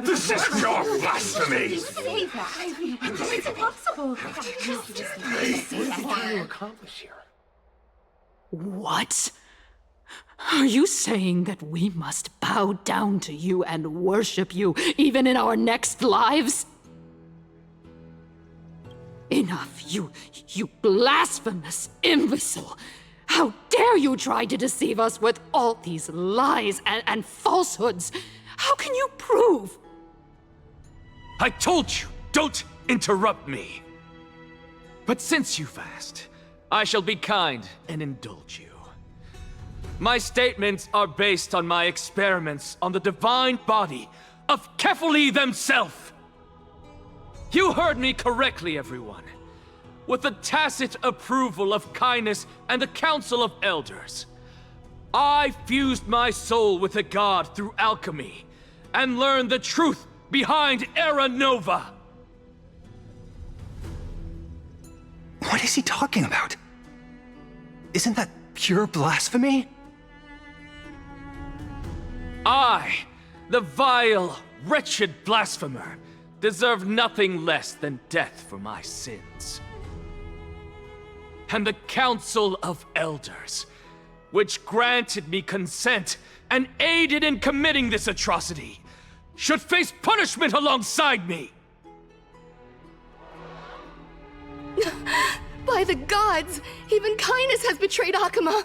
This is pure blasphemy! Say that. It's impossible. What are you accomplish here? What? Are you saying that we must bow down to you and worship you, even in our next lives? Enough, you blasphemous imbecile! How dare you try to deceive us with all these lies and falsehoods? How can you prove? I told you, don't interrupt me. But since you've asked, I shall be kind and indulge you. My statements are based on my experiments on the divine body of Kefali themselves. You heard me correctly, everyone. With the tacit approval of Kindness and the Council of Elders, I fused my soul with a god through alchemy and learned the truth behind Era Nova. What is he talking about? Isn't that pure blasphemy? I, the vile, wretched blasphemer, deserve nothing less than death for my sins. And the Council of Elders, which granted me consent and aided in committing this atrocity, should face punishment alongside me! By the gods! Even Kindness has betrayed Akama!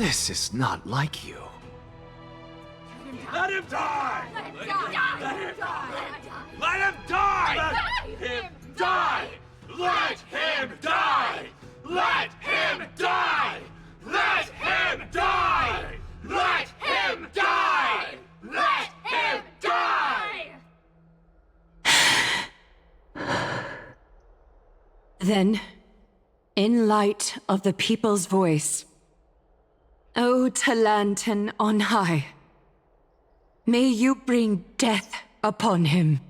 This is not like you. Let him die! Let him die! Let him die! Let him die! Let him die! Let him die! Let him die! Let him die! Let him die! Let him die! Then, in light of the people's voice, O Talantan on high, may you bring death upon him.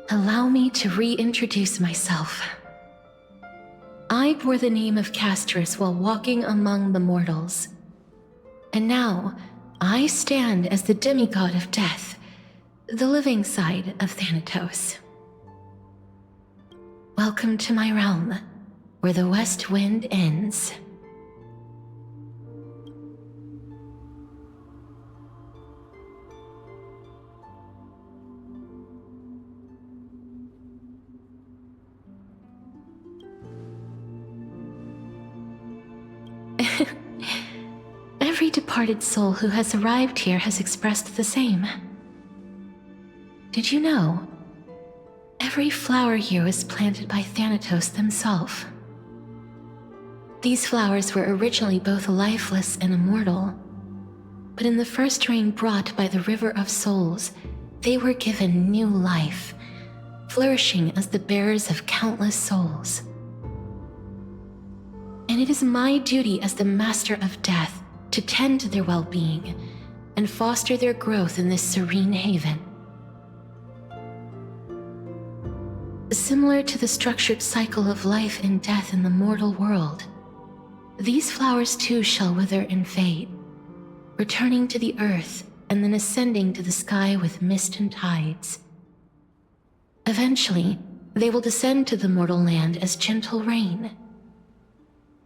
Allow me to reintroduce myself. I bore the name of Castris while walking among the mortals. And now, I stand as the demigod of death, the living side of Thanatos. Welcome to my realm, where the west wind ends. Every departed soul who has arrived here has expressed the same. Did you know? Every flower here was planted by Thanatos himself. These flowers were originally both lifeless and immortal, but in the first rain brought by the River of Souls, they were given new life, flourishing as the bearers of countless souls. And it is my duty as the Master of Death to tend to their well-being and foster their growth in this serene haven. Similar to the structured cycle of life and death in the mortal world, these flowers too shall wither and fade, returning to the earth and then ascending to the sky with mist and tides. Eventually, they will descend to the mortal land as gentle rain.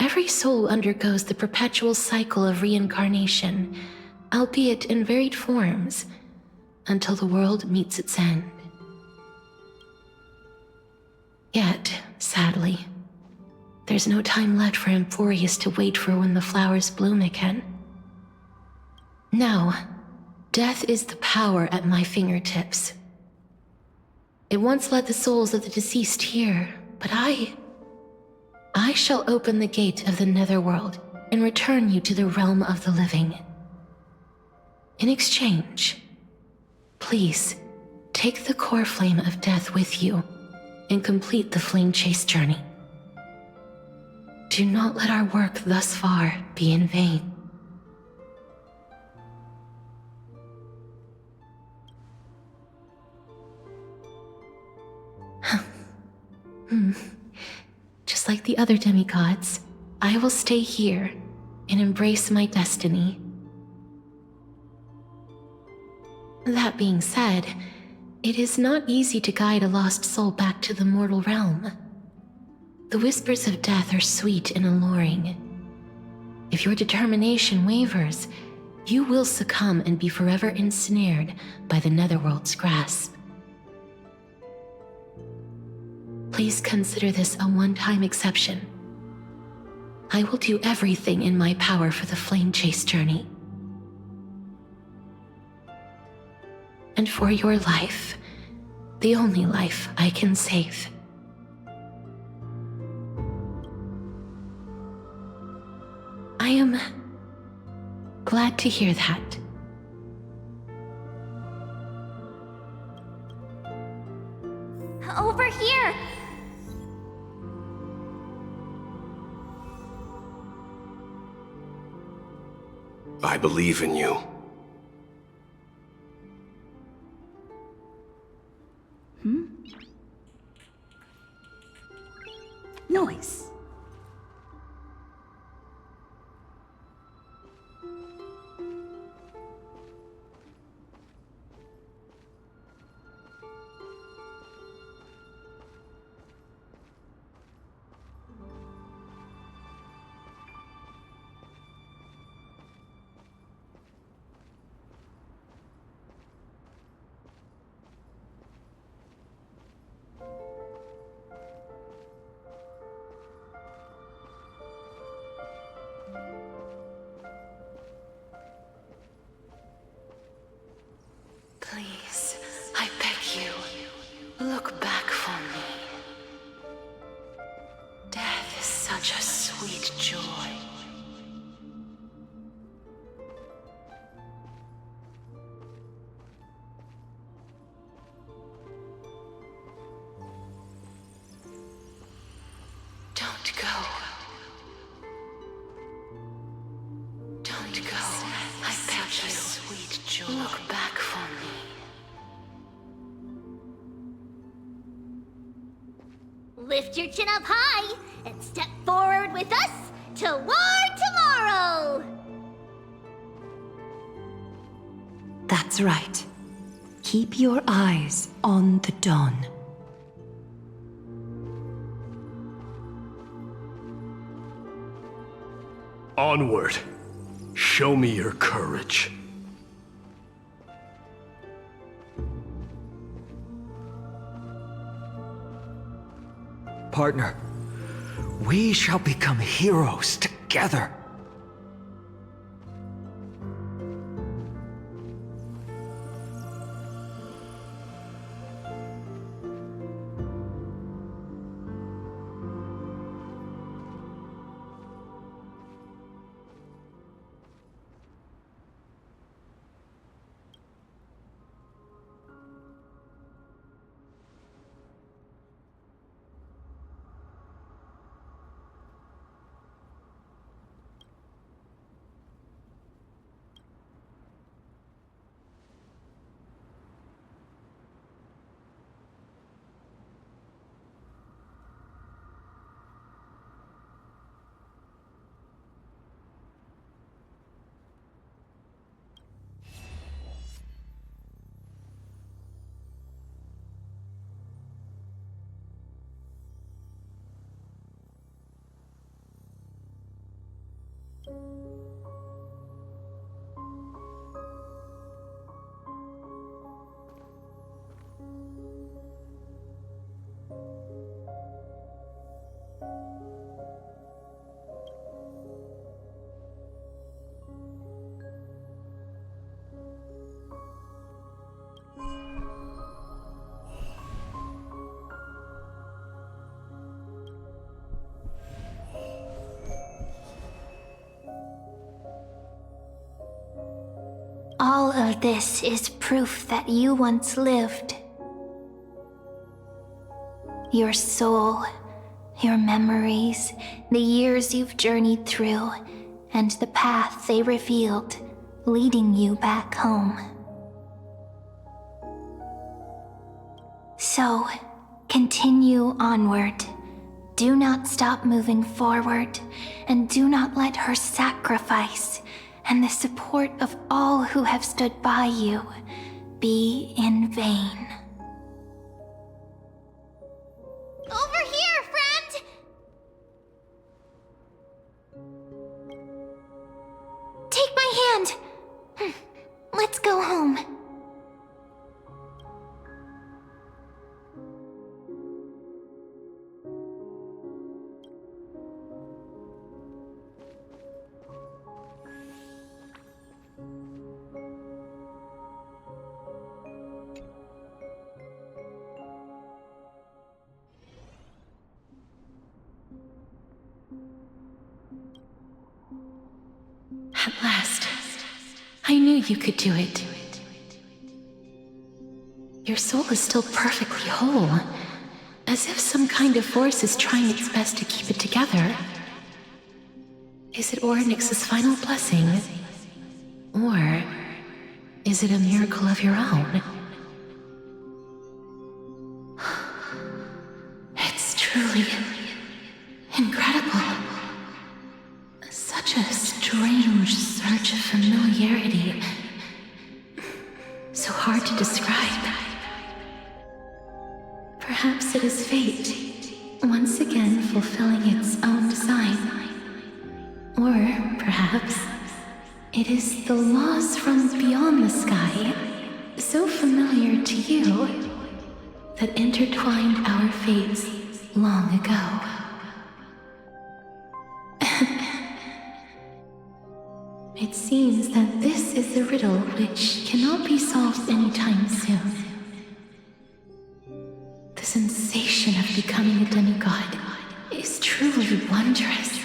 Every soul undergoes the perpetual cycle of reincarnation, albeit in varied forms, until the world meets its end. Yet, sadly, there's no time left for Amfореus to wait for when the flowers bloom again. Now, death is the power at my fingertips. It once led the souls of the deceased here, but I shall open the gate of the netherworld and return you to the realm of the living. In exchange, please take the core flame of death with you and complete the flame chase journey. Do not let our work thus far be in vain. Just like the other demigods, I will stay here and embrace my destiny. That being said, it is not easy to guide a lost soul back to the mortal realm. The whispers of death are sweet and alluring. If your determination wavers, you will succumb and be forever ensnared by the netherworld's grasp. Please consider this a one-time exception. I will do everything in my power for the flame chase journey. And for your life, the only life I can save. I am glad to hear that. Over here! I believe in you. Noise. Lift your chin up high and step forward with us to war tomorrow! That's right. Keep your eyes on the dawn. Onward. Show me your courage. Partner, we shall become heroes together. All of this is proof that you once lived. Your soul, your memories, the years you've journeyed through, and the path they revealed, leading you back home. So, continue onward. Do not stop moving forward, and do not let her sacrifice and the support of all who have stood by you be in vain. Over here, friend! Take my hand. Let's go home. At last, I knew you could do it. Your soul is still perfectly whole, as if some kind of force is trying its best to keep it together. Is it Ornyx's final blessing? Or is it a miracle of your own? It's truly incredible. Such a strange surge of familiarity. So hard to describe. Perhaps it is fate, once again fulfilling its own design. Or perhaps it is the laws from beyond the sky, so familiar to you, that intertwined our fates long ago. It seems that this is a riddle which cannot be solved anytime soon. The sensation of becoming a demigod is truly wondrous.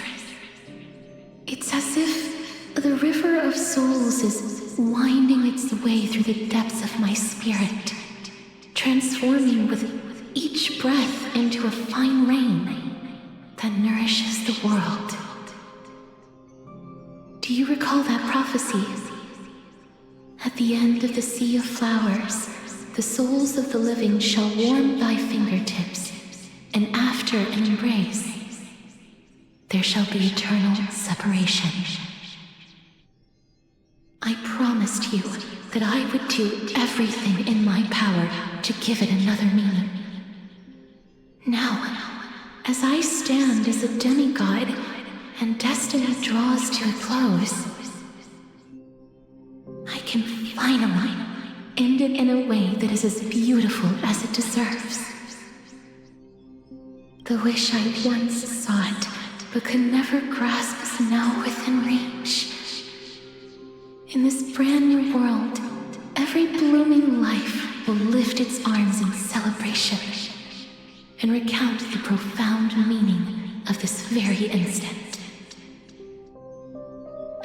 It's as if the river of souls is winding its way through the depths of my spirit, transforming with each breath into a fine rain that nourishes the world. Do you recall that prophecy? At the end of the sea of flowers, the souls of the living shall warm thy fingertips, and after an embrace, there shall be eternal separation. I promised you that I would do everything in my power to give it another meaning. Now, as I stand as a demigod and destiny draws to a close, I can finally end it in a way that is as beautiful as it deserves. The wish I once sought but could never grasp is now within reach. In this brand new world, every blooming life will lift its arms in celebration and recount the profound meaning of this very instant.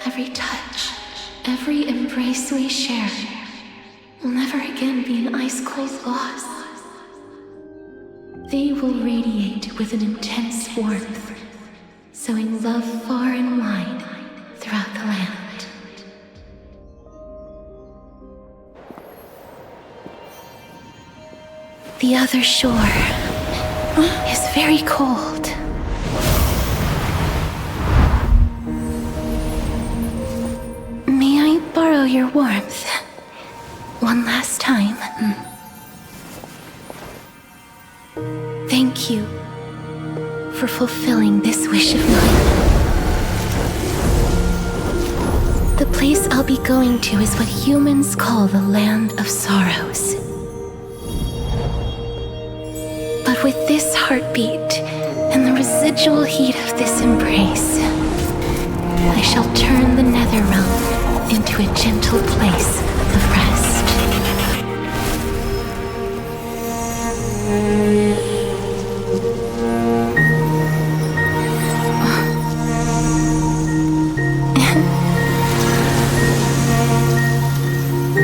Every touch, every embrace we share will never again be an ice-cold loss. They will radiate with an intense warmth, sowing love far and wide throughout the land. The other shore is very cold. May I borrow your warmth one last time? Thank you for fulfilling this wish of mine. The place I'll be going to is what humans call the Land of Sorrows. But with this heartbeat and the residual heat of this embrace, I shall turn the nether realm into a gentle place of rest.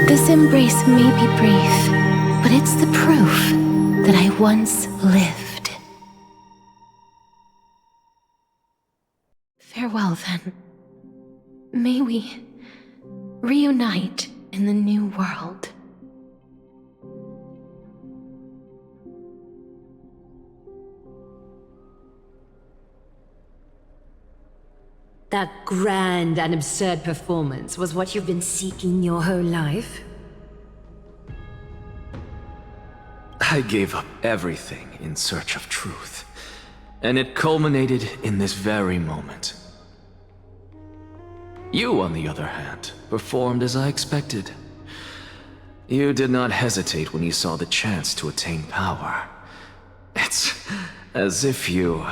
This embrace may be brief, but it's the proof that I once lived. Farewell, then. May we reunite in the new world. That grand and absurd performance was what you've been seeking your whole life? I gave up everything in search of truth, and it culminated in this very moment. You, on the other hand, performed as I expected. You did not hesitate when you saw the chance to attain power. It's as if you...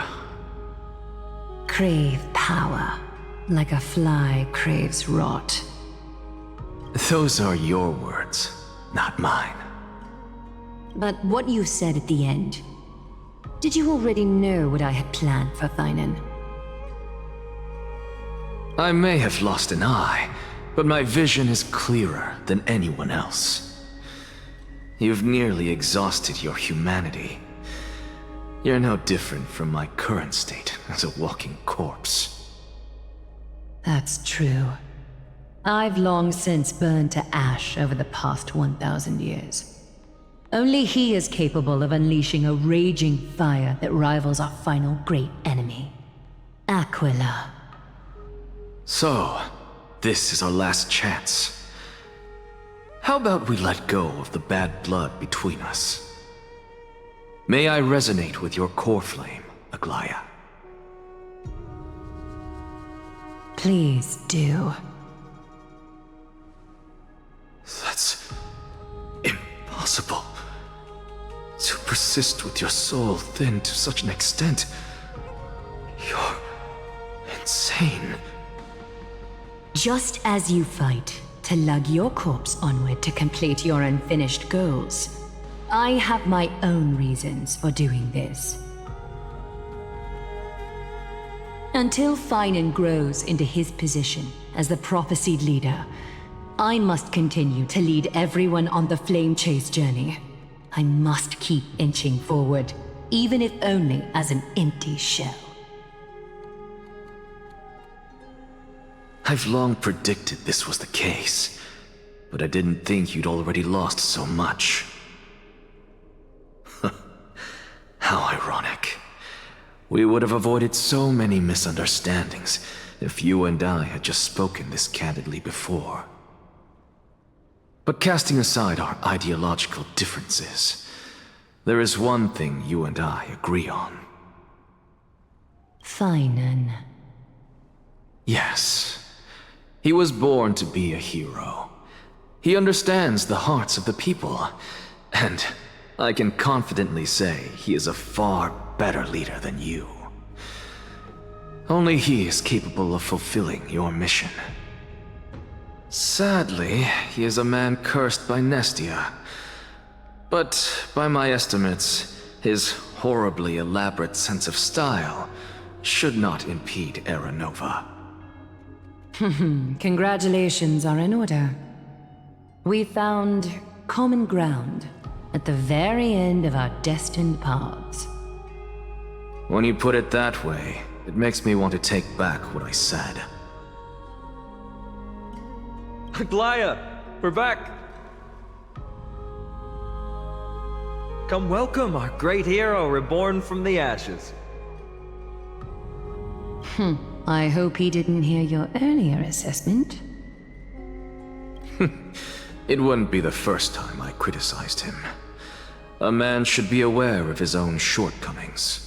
crave power, like a fly craves rot. Those are your words, not mine. But what you said at the end, did you already know what I had planned for Finan? I may have lost an eye, but my vision is clearer than anyone else. You've nearly exhausted your humanity. You're no different from my current state as a walking corpse. That's true. I've long since burned to ash over the past 1,000 years. Only he is capable of unleashing a raging fire that rivals our final great enemy, Aquila. So, this is our last chance. How about we let go of the bad blood between us? May I resonate with your core flame, Aglaya? Please do. That's impossible. To persist with your soul thinned to such an extent. You're insane. Just as you fight to lug your corpse onward to complete your unfinished goals, I have my own reasons for doing this. Until Finan grows into his position as the prophesied leader, I must continue to lead everyone on the flame chase journey. I must keep inching forward, even if only as an empty shell. I've long predicted this was the case, but I didn't think you'd already lost so much. How ironic. We would have avoided so many misunderstandings if you and I had just spoken this candidly before. But casting aside our ideological differences, there is one thing you and I agree on. Feinen. Yes. He was born to be a hero. He understands the hearts of the people, and I can confidently say he is a far better leader than you. Only he is capable of fulfilling your mission. Sadly, he is a man cursed by Nestia. But by my estimates, his horribly elaborate sense of style should not impede Era Nova. Congratulations are in order. We found common ground at the very end of our destined paths. When you put it that way, it makes me want to take back what I said. Glaya, we're back! Come welcome our great hero reborn from the ashes. I hope he didn't hear your earlier assessment. It wouldn't be the first time I criticized him. A man should be aware of his own shortcomings.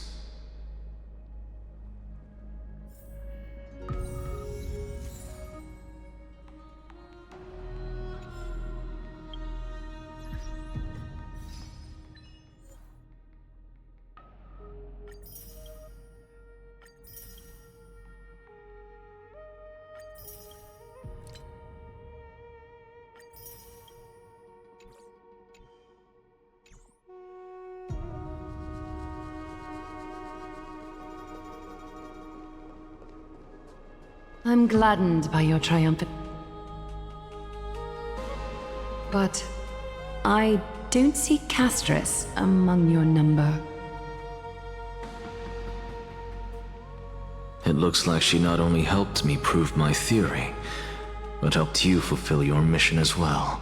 I'm gladdened by your triumphant... But I don't see Castris among your number. It looks like she not only helped me prove my theory, but helped you fulfill your mission as well.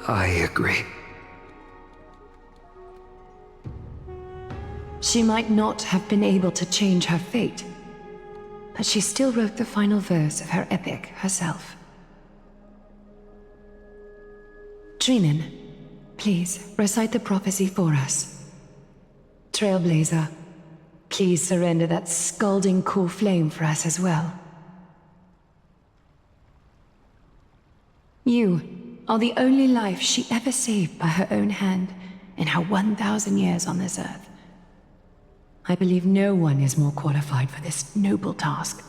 I agree. She might not have been able to change her fate, but she still wrote the final verse of her epic herself. Trinen, please recite the prophecy for us. Trailblazer, please surrender that scalding cool flame for us as well. You are the only life she ever saved by her own hand in her 1,000 years on this earth. I believe no one is more qualified for this noble task.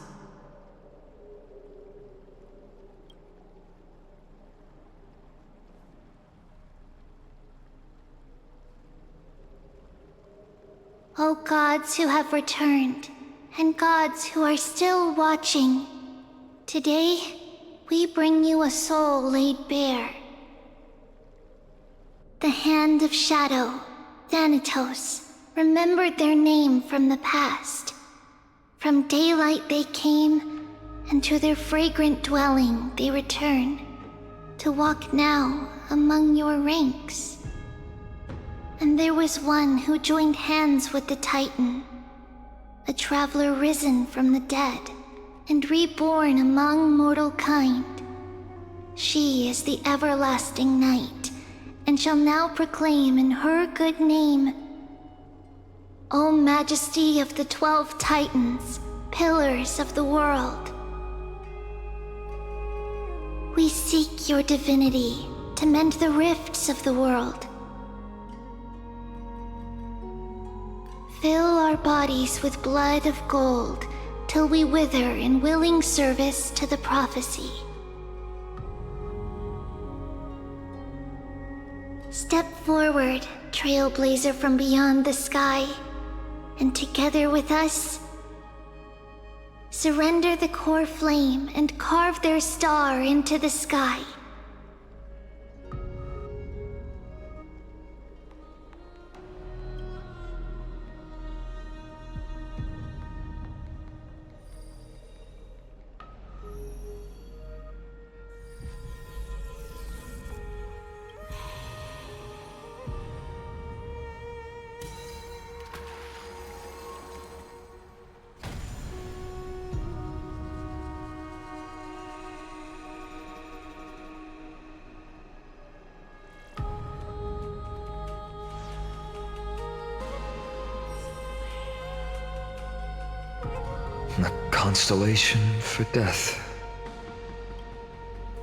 O gods who have returned, and gods who are still watching, today we bring you a soul laid bare. The Hand of Shadow, Thanatos, remembered their name from the past. From daylight they came, and to their fragrant dwelling they return, to walk now among your ranks. And there was one who joined hands with the Titan, a traveler risen from the dead, and reborn among mortal kind. She is the everlasting night, and shall now proclaim in her good name, O Majesty of the 12 Titans, pillars of the world. We seek your divinity to mend the rifts of the world. Fill our bodies with blood of gold, till we wither in willing service to the prophecy. Step forward, trailblazer from beyond the sky, and together with us, surrender the core flame and carve their star into the sky. A constellation for death.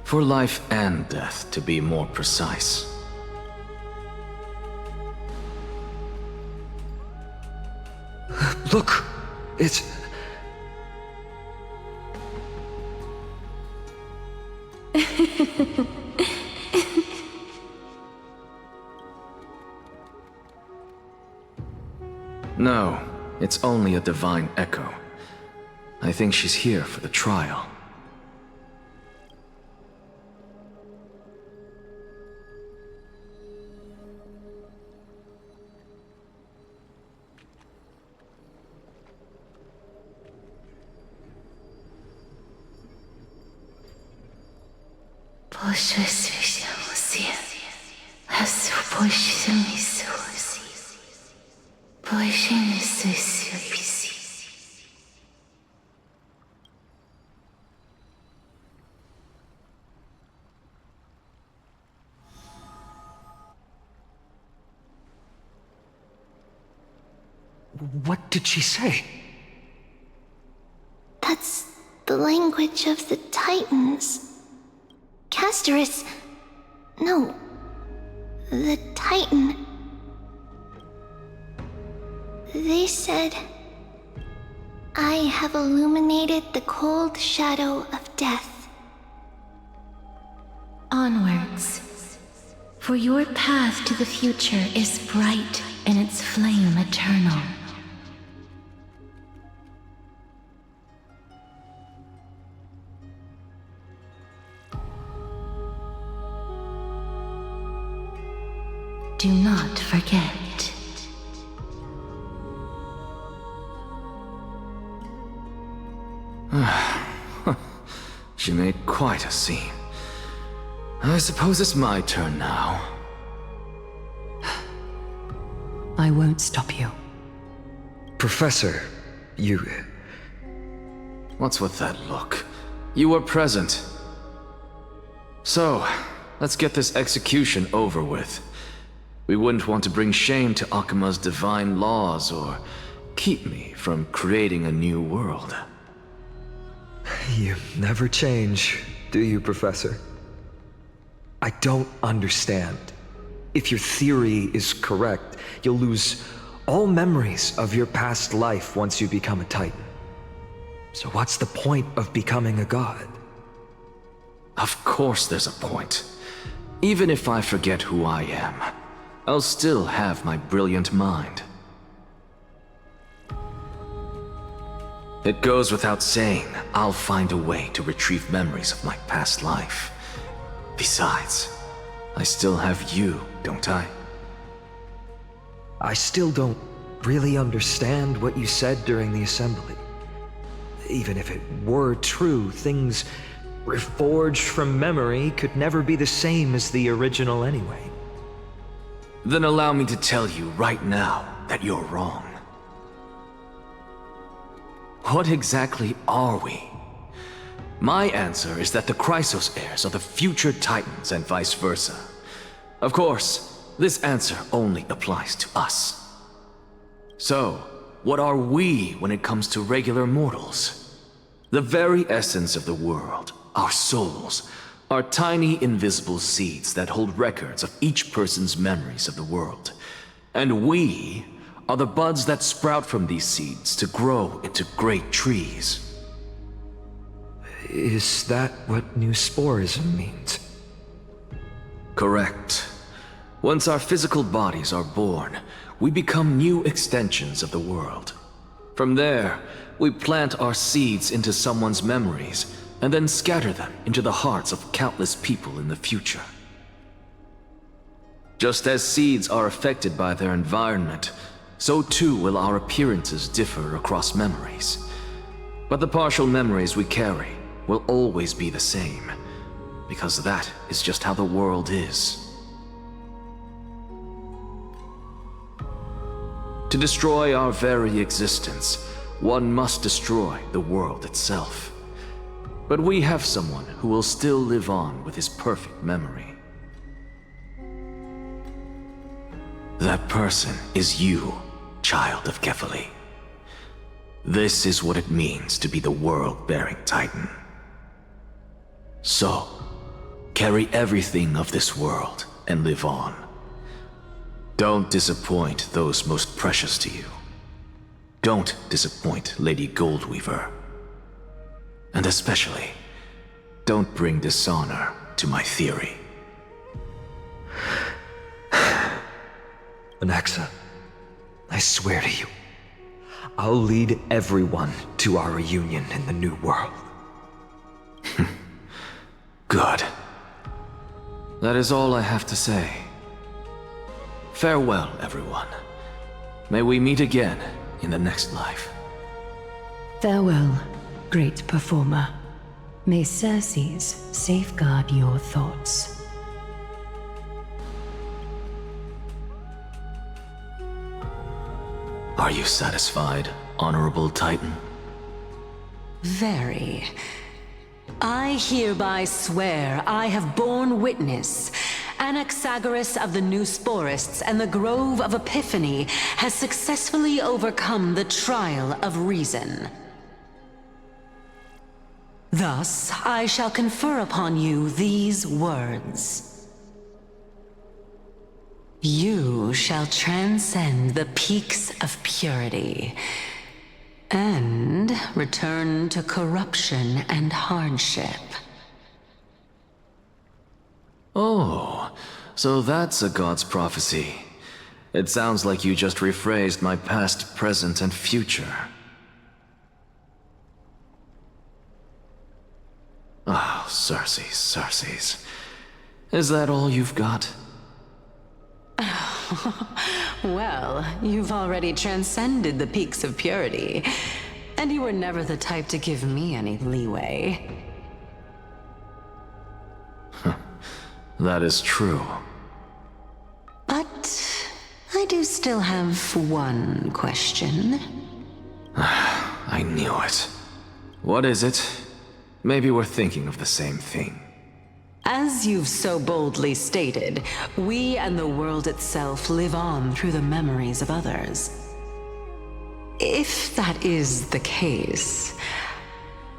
For life and death, to be more precise. Look! It's... No, it's only a divine echo. I think she's here for the trial. What did she say? That's the language of the Titans. Castorus... No. The Titan. They said... I have illuminated the cold shadow of death. Onwards. For your path to the future is bright and its flame eternal. Do not forget. She made quite a scene. I suppose it's my turn now. I won't stop you. Professor, you... What's with that look? You were present. So, let's get this execution over with. We wouldn't want to bring shame to Akima's divine laws or keep me from creating a new world. You never change, do you, Professor? I don't understand. If your theory is correct, you'll lose all memories of your past life once you become a Titan. So what's the point of becoming a god? Of course there's a point. Even if I forget who I am, I'll still have my brilliant mind. It goes without saying, I'll find a way to retrieve memories of my past life. Besides, I still have you, don't I? I still don't really understand what you said during the assembly. Even if it were true, things reforged from memory could never be the same as the original anyway. Then allow me to tell you right now that you're wrong. What exactly are we? My answer is that the Chrysos heirs are the future Titans and vice versa. Of course, this answer only applies to us. So, what are we when it comes to regular mortals? The very essence of the world, our souls, are tiny invisible seeds that hold records of each person's memories of the world. And we are the buds that sprout from these seeds to grow into great trees. Is that what new sporism means? Correct. Once our physical bodies are born, we become new extensions of the world. From there, we plant our seeds into someone's memories and then scatter them into the hearts of countless people in the future. Just as seeds are affected by their environment, so too will our appearances differ across memories. But the partial memories we carry will always be the same, because that is just how the world is. To destroy our very existence, one must destroy the world itself. But we have someone who will still live on with his perfect memory. That person is you, child of Kefali. This is what it means to be the world-bearing Titan. So, carry everything of this world and live on. Don't disappoint those most precious to you. Don't disappoint Lady Goldweaver. And especially, don't bring dishonor to my theory. Anaxa, I swear to you, I'll lead everyone to our reunion in the New World. Good. That is all I have to say. Farewell, everyone. May we meet again in the next life. Farewell, great performer. May Circes safeguard your thoughts. Are you satisfied, Honorable Titan? Very. I hereby swear I have borne witness. Anaxagoras of the New Sporists and the Grove of Epiphany has successfully overcome the trial of reason. Thus, I shall confer upon you these words. You shall transcend the peaks of purity and return to corruption and hardship. Oh, so that's a god's prophecy. It sounds like you just rephrased my past, present, and future. Oh, Circes. Is that all you've got? Well, you've already transcended the peaks of purity, and you were never the type to give me any leeway. That is true. But I do still have one question. I knew it. What is it? Maybe we're thinking of the same thing. As you've so boldly stated, we and the world itself live on through the memories of others. If that is the case,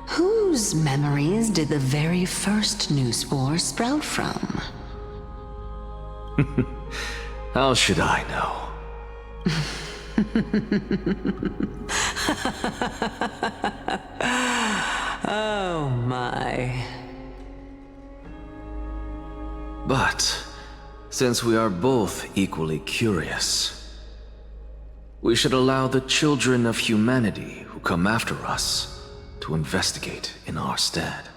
whose memories did the very first new spore sprout from? How should I know? Oh my. But, since we are both equally curious, we should allow the children of humanity who come after us to investigate in our stead.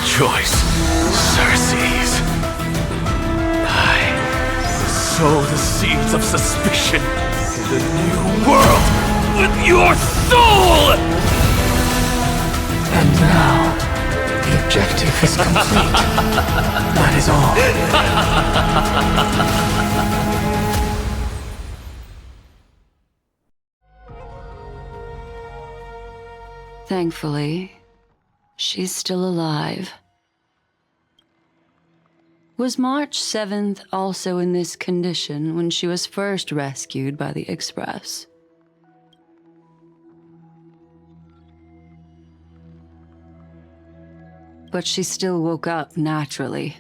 Rejoice, Circes. I sow the seeds of suspicion in the new world with your soul! And now, the objective is complete. That is all. Thankfully, she's still alive. Was March 7th also in this condition when she was first rescued by the Express? But she still woke up naturally.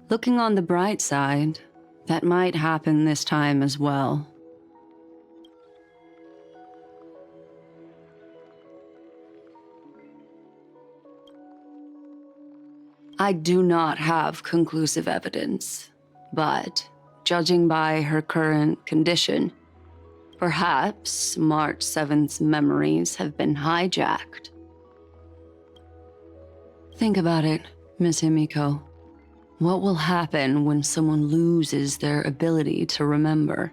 Looking on the bright side, that might happen this time as well. I do not have conclusive evidence, but judging by her current condition, perhaps March 7th's memories have been hijacked. Think about it, Miss Himiko. What will happen when someone loses their ability to remember?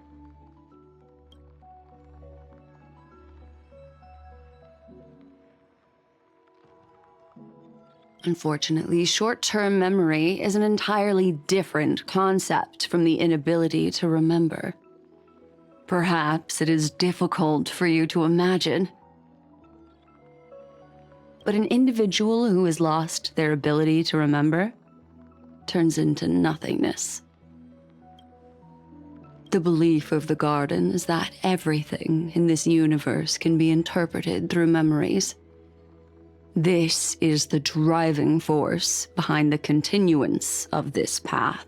Unfortunately, short-term memory is an entirely different concept from the inability to remember. Perhaps it is difficult for you to imagine. But an individual who has lost their ability to remember turns into nothingness. The belief of the Garden is that everything in this universe can be interpreted through memories. This is the driving force behind the continuance of this path.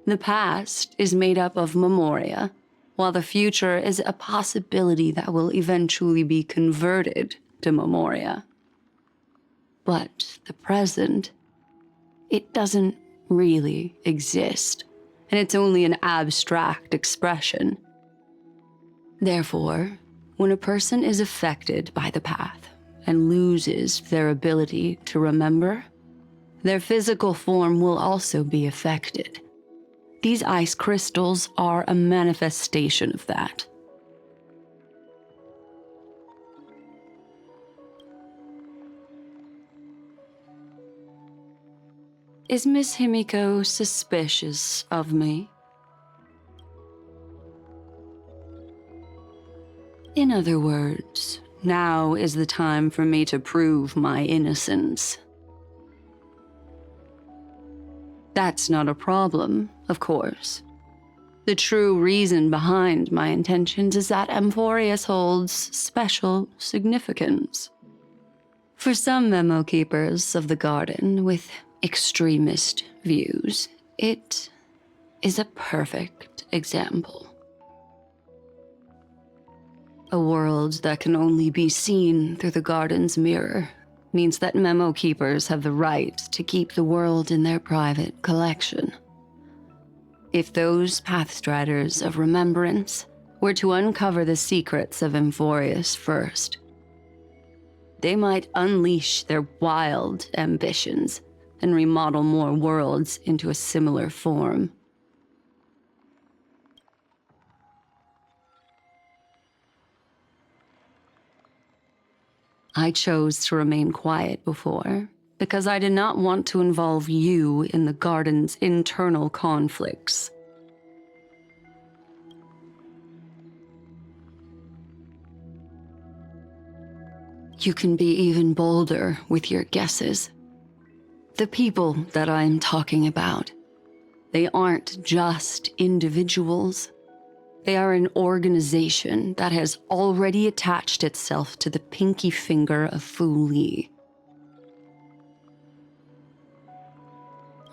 The past is made up of memoria, while the future is a possibility that will eventually be converted to memoria. But the present, it doesn't really exist, and it's only an abstract expression. Therefore, when a person is affected by the path and loses their ability to remember, their physical form will also be affected. These ice crystals are a manifestation of that. Is Miss Himiko suspicious of me? In other words, now is the time for me to prove my innocence. That's not a problem, of course. The true reason behind my intentions is that Amfореus holds special significance. For some memo keepers of the Garden with extremist views, it is a perfect example. A world that can only be seen through the Garden's mirror means that memo keepers have the right to keep the world in their private collection. If those pathstriders of remembrance were to uncover the secrets of Amfореus first, they might unleash their wild ambitions and remodel more worlds into a similar form. I chose to remain quiet before because I did not want to involve you in the Garden's internal conflicts. You can be even bolder with your guesses. The people that I'm talking about, they aren't just individuals. They are an organization that has already attached itself to the pinky finger of Fu Li.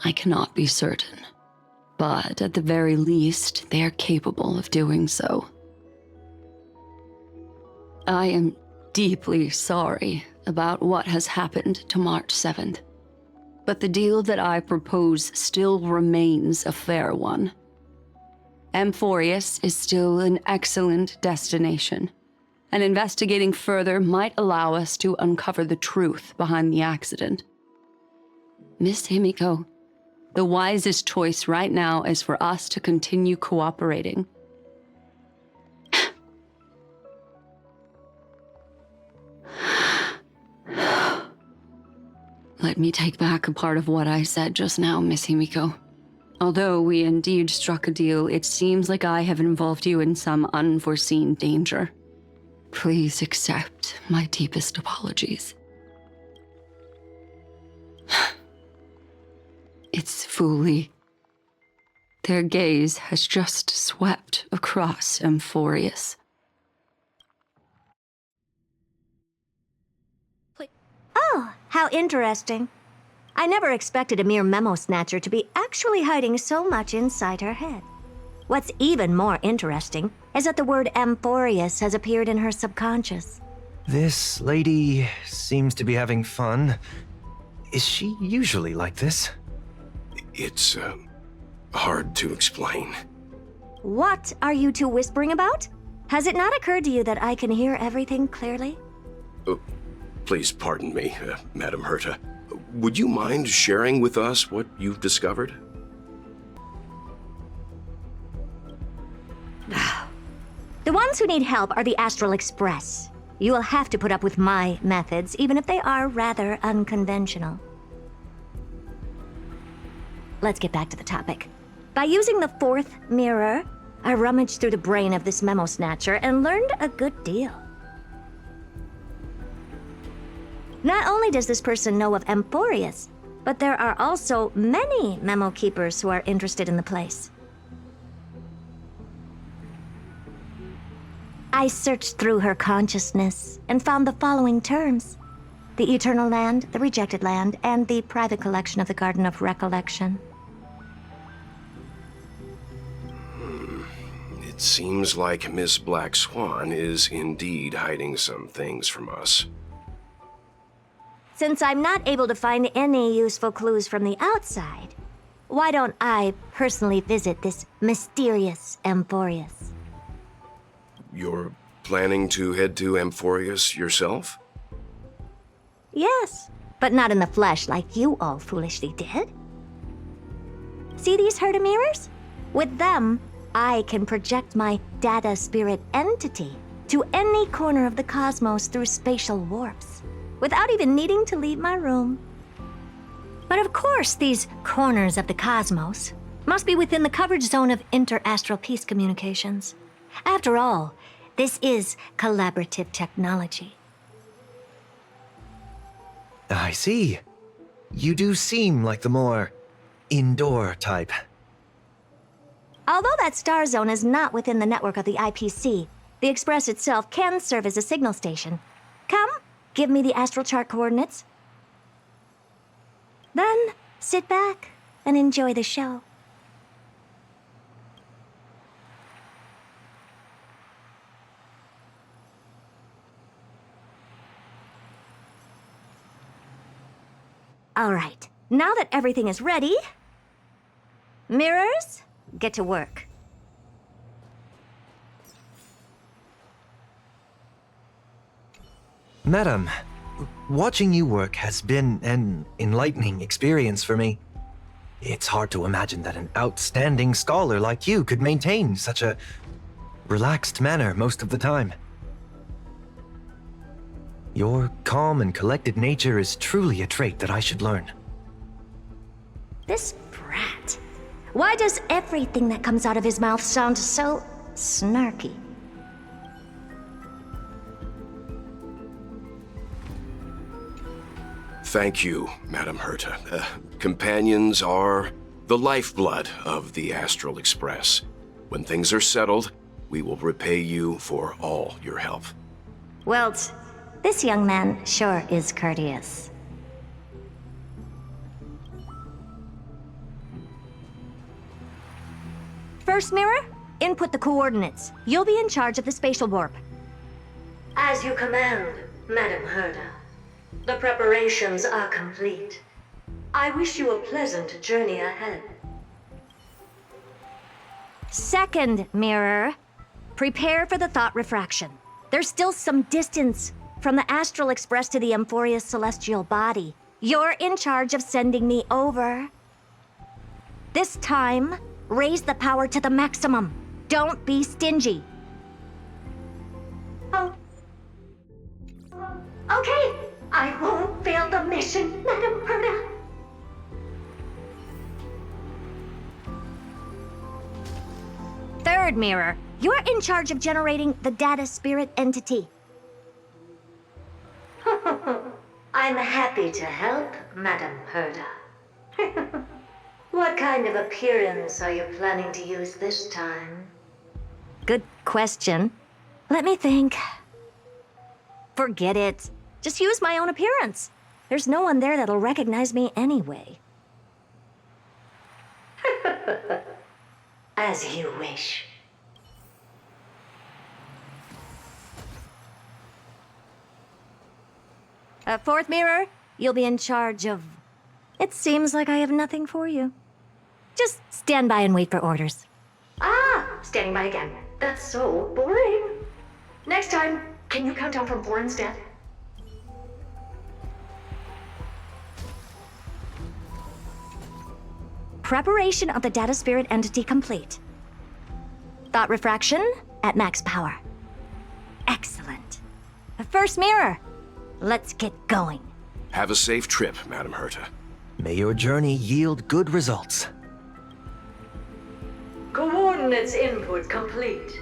I cannot be certain, but at the very least, they are capable of doing so. I am deeply sorry about what has happened to March 7th, but the deal that I propose still remains a fair one. Amfореus is still an excellent destination, and investigating further might allow us to uncover the truth behind the accident. Miss Himiko, the wisest choice right now is for us to continue cooperating. Let me take back a part of what I said just now, Miss Himiko. Although we indeed struck a deal, it seems like I have involved you in some unforeseen danger. Please accept my deepest apologies. It's Fu Li. Their gaze has just swept across Amfореus. Oh, how interesting. I never expected a mere memo snatcher to be actually hiding so much inside her head. What's even more interesting is that the word Amfореus has appeared in her subconscious. This lady seems to be having fun. Is she usually like this? It's, hard to explain. What are you two whispering about? Has it not occurred to you that I can hear everything clearly? Please pardon me, Madam Herta. Would you mind sharing with us what you've discovered? The ones who need help are the Astral Express. You will have to put up with my methods, even if they are rather unconventional. Let's get back to the topic. By using the fourth mirror, I rummaged through the brain of this memo snatcher and learned a good deal. Not only does this person know of Amfореus, but there are also many memo keepers who are interested in the place. I searched through her consciousness and found the following terms: the Eternal Land, the Rejected Land, and the private collection of the Garden of Recollection. It seems like Miss Black Swan is indeed hiding some things from us. Since I'm not able to find any useful clues from the outside, why don't I personally visit this mysterious Amfореus? You're planning to head to Amfореus yourself? Yes, but not in the flesh like you all foolishly did. See these Herta mirrors? With them, I can project my data spirit entity to any corner of the cosmos through spatial warps, without even needing to leave my room. But of course, these corners of the cosmos must be within the coverage zone of inter-astral peace communications. After all, this is collaborative technology. I see. You do seem like the more indoor type. Although that star zone is not within the network of the IPC, the Express itself can serve as a signal station. Come, give me the astral chart coordinates. Then, sit back and enjoy the show. All right, now that everything is ready, mirrors, get to work. Madam, watching you work has been an enlightening experience for me. It's hard to imagine that an outstanding scholar like you could maintain such a relaxed manner most of the time. Your calm and collected nature is truly a trait that I should learn. This brat. Why does everything that comes out of his mouth sound so snarky? Thank you, Madam Herta. Companions are the lifeblood of the Astral Express. When things are settled, we will repay you for all your help. Well, this young man sure is courteous. First mirror, input the coordinates. You'll be in charge of the spatial warp. As you command, Madam Herta. The preparations are complete. I wish you a pleasant journey ahead. Second mirror, prepare for the thought refraction. There's still some distance from the Astral Express to the Amfореus celestial body. You're in charge of sending me over. This time, raise the power to the maximum. Don't be stingy. Oh. Okay. I won't fail the mission, Madam Herta. Third mirror, you're in charge of generating the data spirit entity. I'm happy to help, Madam Herta. What kind of appearance are you planning to use this time? Good question. Let me think. Forget it. Just use my own appearance. There's no one there that'll recognize me anyway. As you wish. Fourth mirror, you'll be in charge of... It seems like I have nothing for you. Just stand by and wait for orders. Ah, standing by again. That's so boring. Next time, can you count down from 4 instead? Preparation of the data spirit entity complete. Thought refraction at max power. Excellent. First mirror, let's get going. Have a safe trip, Madam Herta. May your journey yield good results. Coordinates input complete.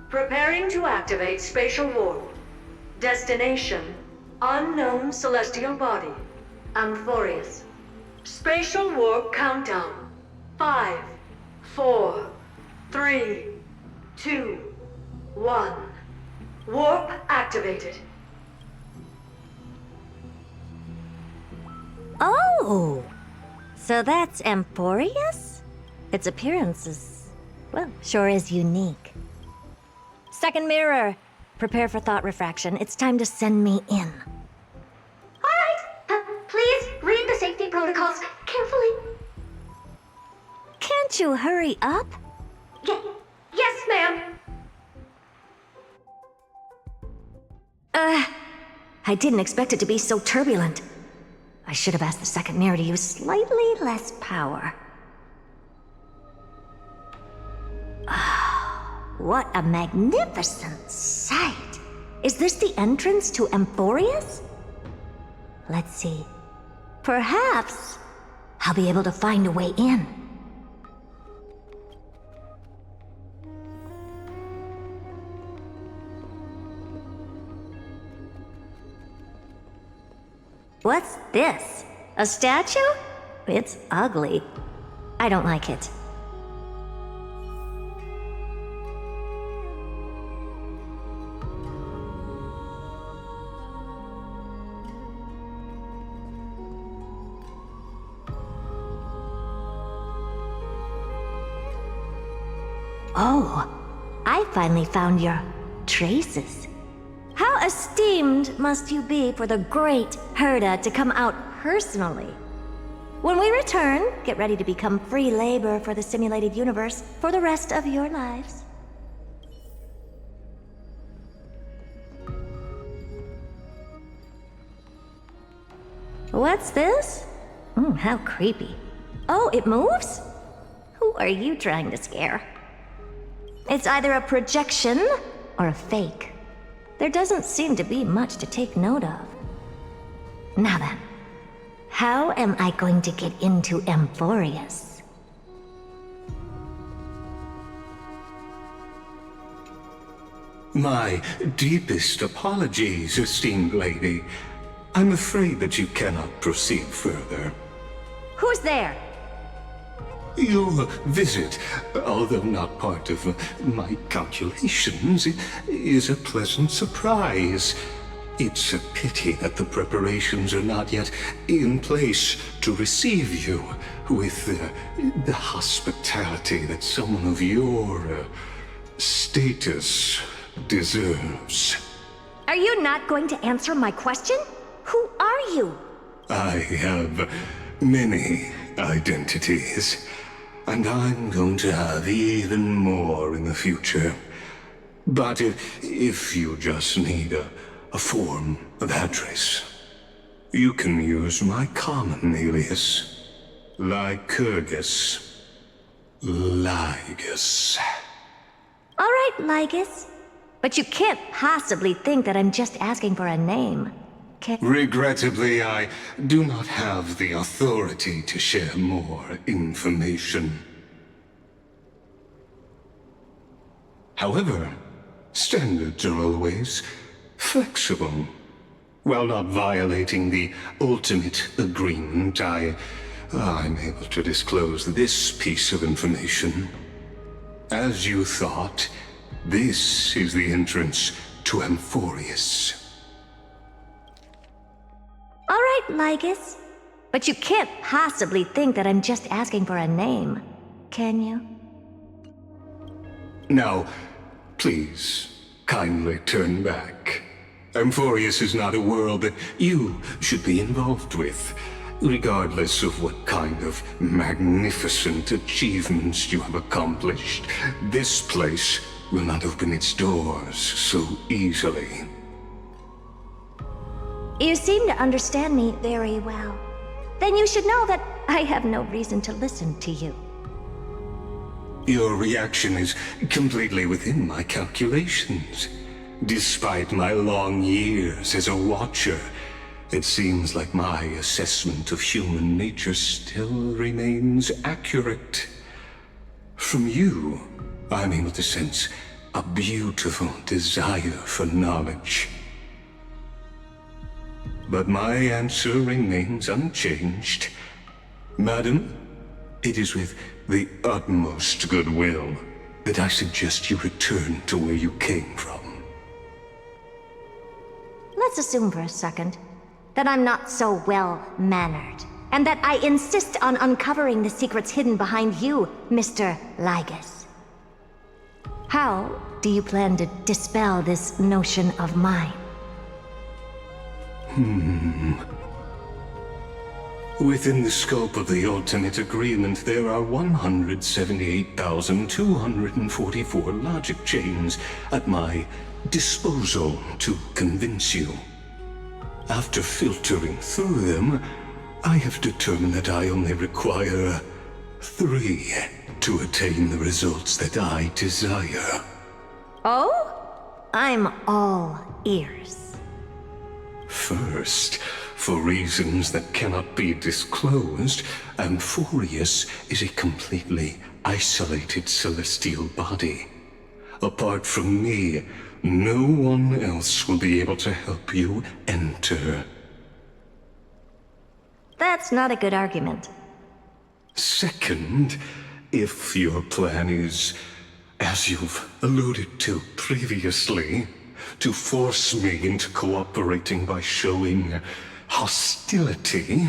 Preparing to activate spatial warp. Destination, Unknown celestial body. Amfореus. Spatial warp countdown. 5, 4, 3, 2, 1. Warp activated. Oh! So that's Amfореus? Its appearance is, well, sure is unique. Second mirror, prepare for thought refraction. It's time to send me in. Alright, please read the safety protocols carefully. Can't you hurry up? Yes, ma'am. I didn't expect it to be so turbulent. I should have asked the second mirror to use slightly less power. What a magnificent sight! Is this the entrance to Amfореus? Let's see. Perhaps I'll be able to find a way in. What's this? A statue? It's ugly. I don't like it. Oh, I finally found your traces. How esteemed must you be for the great Herda to come out personally? When we return, get ready to become free labor for the simulated universe for the rest of your lives. What's this? How creepy. Oh, it moves? Who are you trying to scare? It's either a projection or a fake. There doesn't seem to be much to take note of. Now then, how am I going to get into Amfореus? My deepest apologies, esteemed lady. I'm afraid that you cannot proceed further. Who's there? Your visit, although not part of my calculations, is a pleasant surprise. It's a pity that the preparations are not yet in place to receive you with the hospitality that someone of your status deserves. Are you not going to answer my question? Who are you? I have many identities. And I'm going to have even more in the future. But if you just need a form of address, you can use my common alias, Lycurgus. Lygus. All right, Lygus. But you can't possibly think that I'm just asking for a name. Regrettably, I do not have the authority to share more information. However, standards are always flexible. While not violating the ultimate agreement, I'm able to disclose this piece of information. As you thought, this is the entrance to Amfореus. All right, Lygus. But you can't possibly think that I'm just asking for a name, can you? Now, please, kindly turn back. Amfореus is not a world that you should be involved with, regardless of what kind of magnificent achievements you have accomplished. This place will not open its doors so easily. You seem to understand me very well. Then you should know that I have no reason to listen to you. Your reaction is completely within my calculations. Despite my long years as a watcher, it seems like my assessment of human nature still remains accurate. From you, I'm able to sense a beautiful desire for knowledge. but my answer remains unchanged. Madam, it is with the utmost goodwill that I suggest you return to where you came from. Let's assume for a second that I'm not so well-mannered, and that I insist on uncovering the secrets hidden behind you, Mr. Lygus. How do you plan to dispel this notion of mine? Within the scope of the ultimate agreement, there are 178,244 logic chains at my disposal to convince you. After filtering through them, I have determined that I only require 3 to attain the results that I desire. Oh? I'm all ears. First, for reasons that cannot be disclosed, Amfореus is a completely isolated celestial body. Apart from me, no one else will be able to help you enter. That's not a good argument. Second, if your plan is, as you've alluded to previously, to force me into cooperating by showing hostility,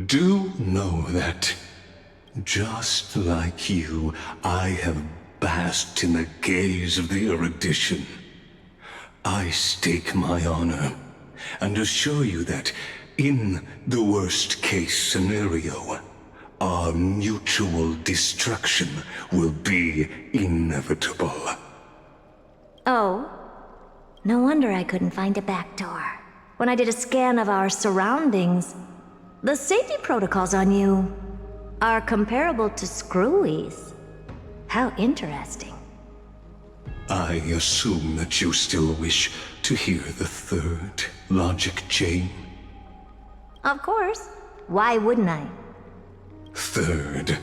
do know that, just like you, I have basked in the gaze of the erudition. I stake my honor, and assure you that, in the worst-case scenario, our mutual destruction will be inevitable. Oh? No wonder I couldn't find a back door. When I did a scan of our surroundings, the safety protocols on you are comparable to Screwy's. How interesting. I assume that you still wish to hear the 3rd logic chain? Of course. Why wouldn't I? 3rd,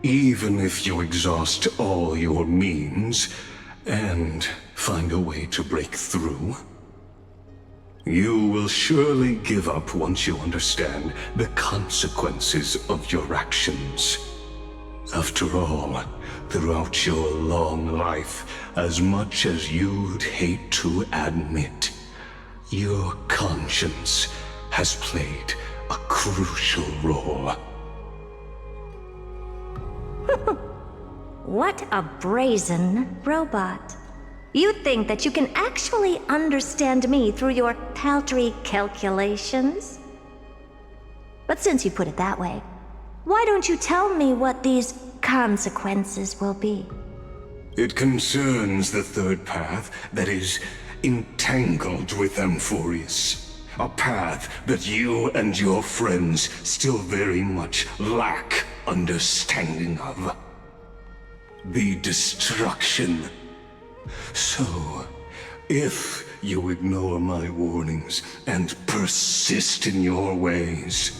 even if you exhaust all your means and find a way to break through, you will surely give up once you understand the consequences of your actions. After all, throughout your long life, as much as you'd hate to admit, your conscience has played a crucial role. What a brazen robot. You think that you can actually understand me through your paltry calculations? But since you put it that way, why don't you tell me what these consequences will be? It concerns the 3rd path that is entangled with Amfореus. A path that you and your friends still very much lack understanding of. The destruction. So, if you ignore my warnings and persist in your ways,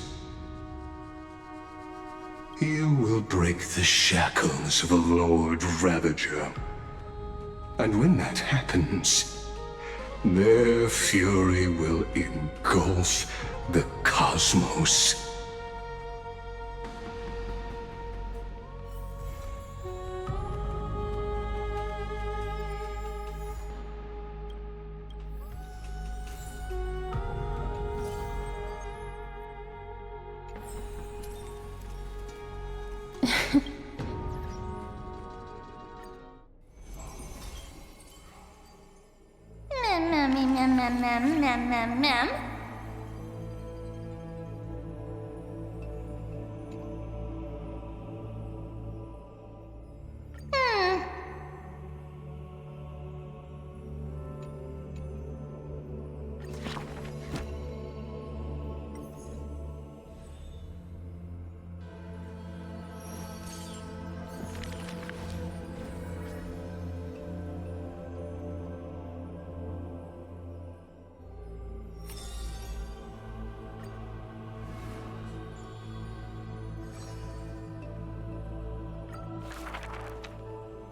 you will break the shackles of a Lord Ravager. And when that happens, their fury will engulf the cosmos.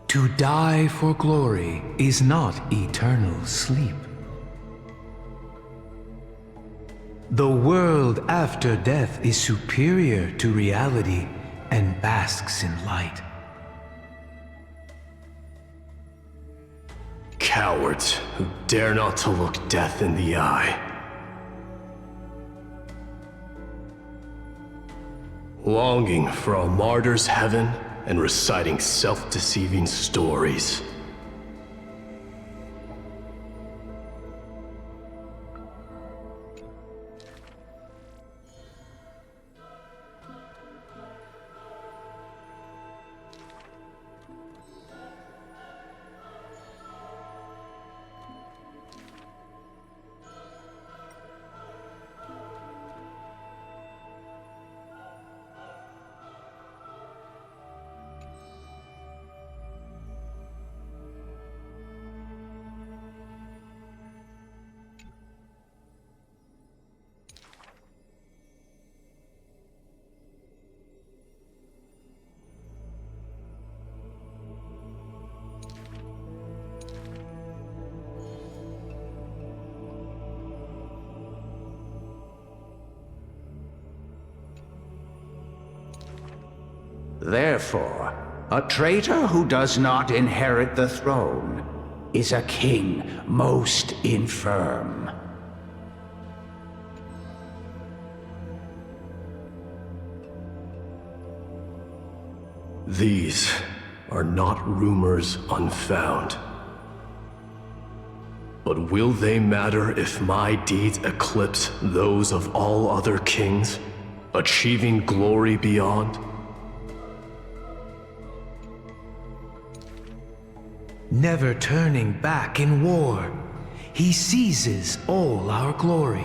To die for glory is not eternal sleep. The world after death is superior to reality and basks in light. Cowards who dare not to look death in the eye. Longing for a martyr's heaven and reciting self-deceiving stories. Therefore, a traitor who does not inherit the throne is a king most infirm. These are not rumors unfound. But will they matter if my deeds eclipse those of all other kings, achieving glory beyond? Never turning back in war, he seizes all our glory.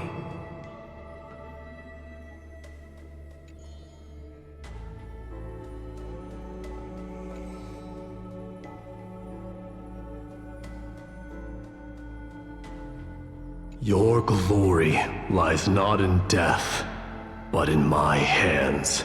Your glory lies not in death, but in my hands.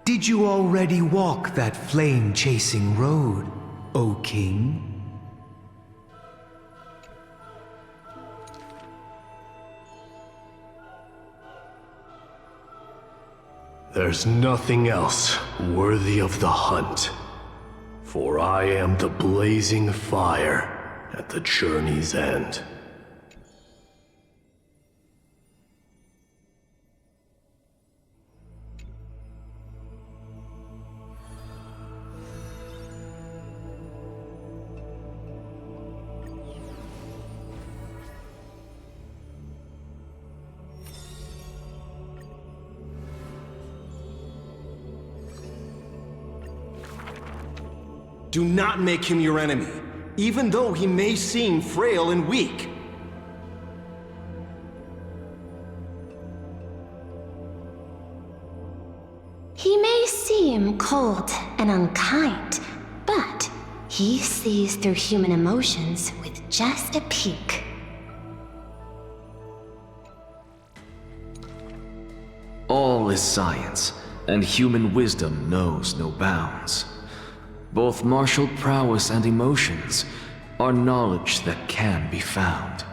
Did you already walk that flame-chasing road, O King? There's nothing else worthy of the hunt, for I am the blazing fire at the journey's end. Do not make him your enemy, even though he may seem frail and weak. He may seem cold and unkind, but he sees through human emotions with just a peek. All is science, and human wisdom knows no bounds. Both martial prowess and emotions are knowledge that can be found.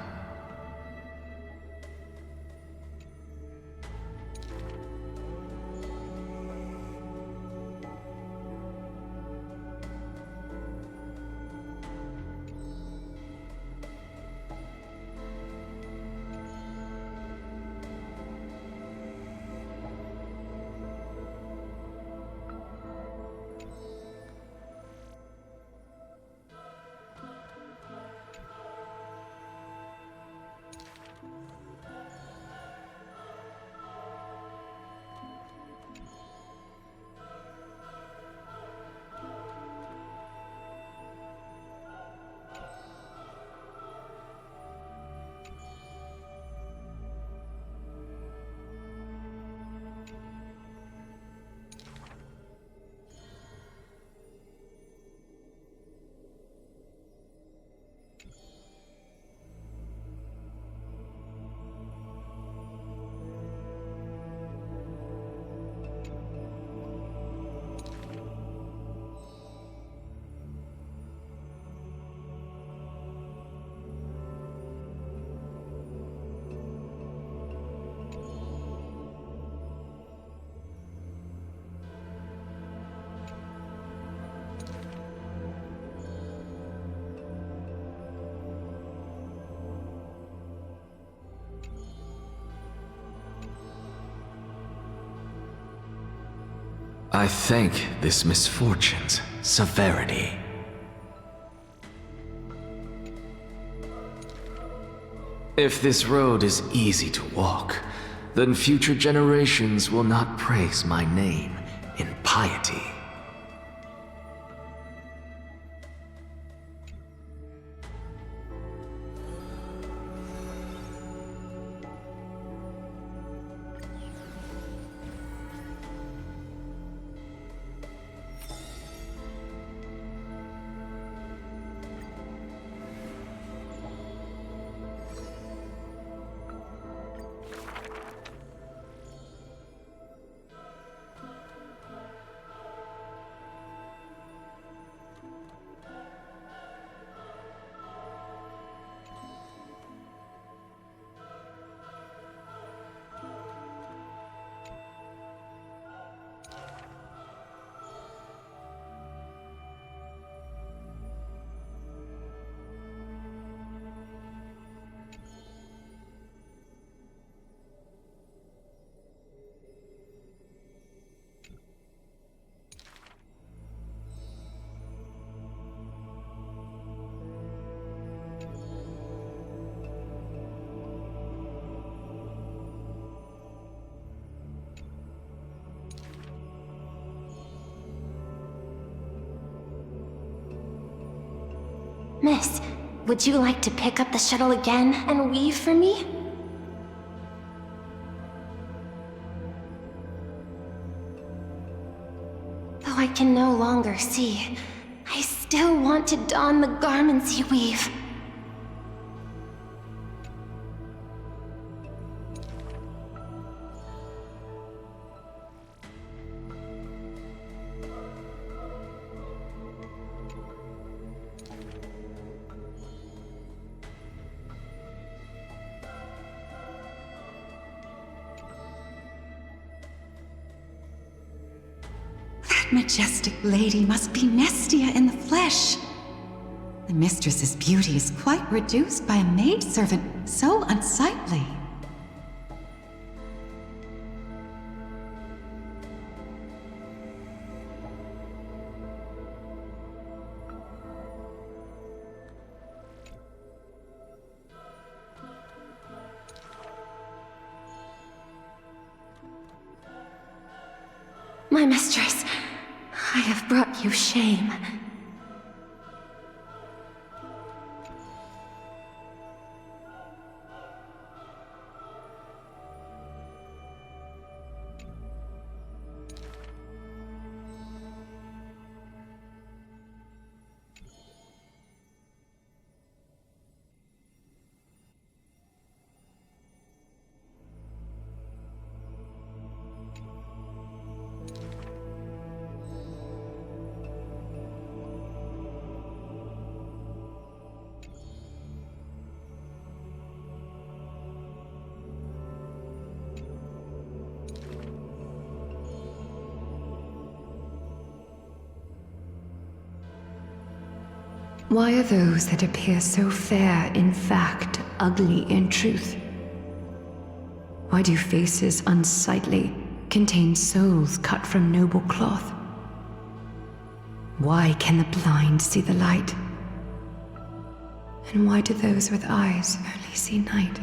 I thank this misfortune's severity. If this road is easy to walk, then future generations will not praise my name in piety. Miss, would you like to pick up the shuttle again and weave for me? Though I can no longer see, I still want to don the garments you weave. Majestic lady must be Nestia in the flesh. The mistress's beauty is quite reduced by a maidservant so unsightly. My mistress, I have brought you shame. Why are those that appear so fair in fact ugly in truth? Why do faces unsightly contain souls cut from noble cloth? Why can the blind see the light? And why do those with eyes only see night?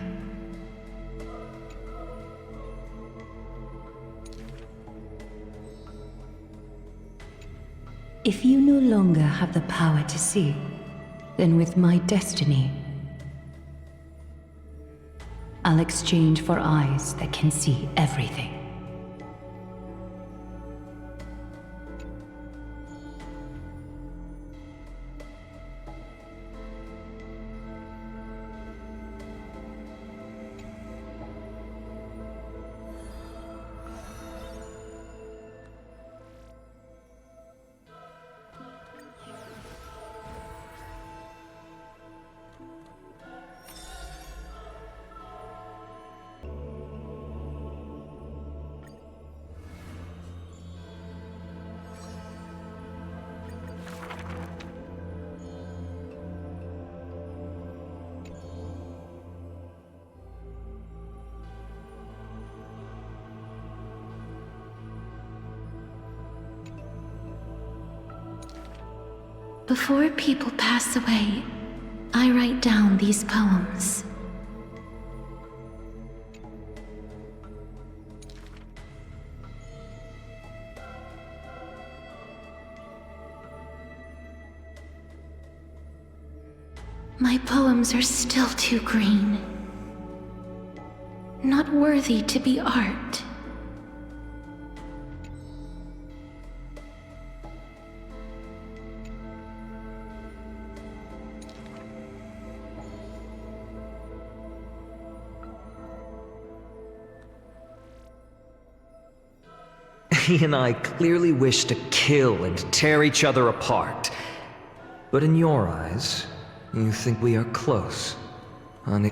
If you no longer have the power to see, then with my destiny, I'll exchange for eyes that can see everything. Before people pass away, I write down these poems. My poems are still too green. Not worthy to be art. He and I clearly wish to kill and tear each other apart. But in your eyes, you think we are close, honey.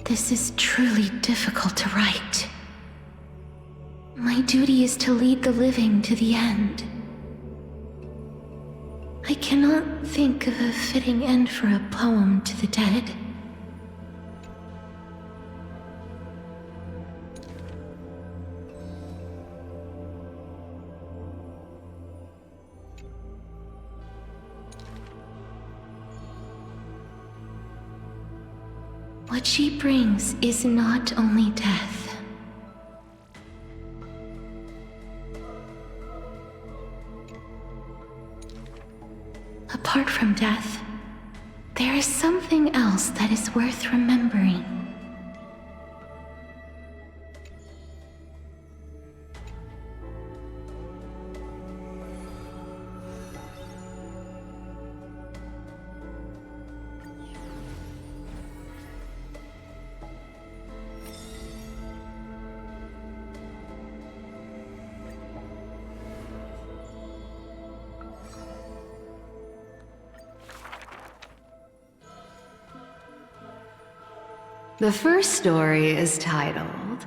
This is truly difficult to write. My duty is to lead the living to the end. I cannot think of a fitting end for a poem to the dead. What she brings is not only death. Apart from death, there is something else that is worth remembering. The first story is titled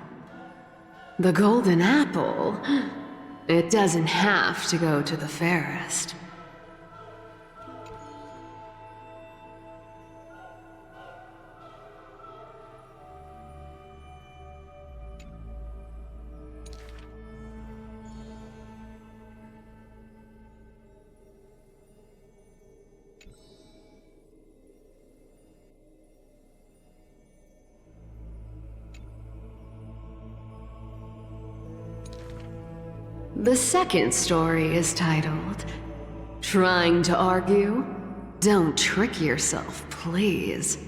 The Golden Apple. It doesn't have to go to the fairest. The second story is titled Trying to Argue? Don't trick yourself, please.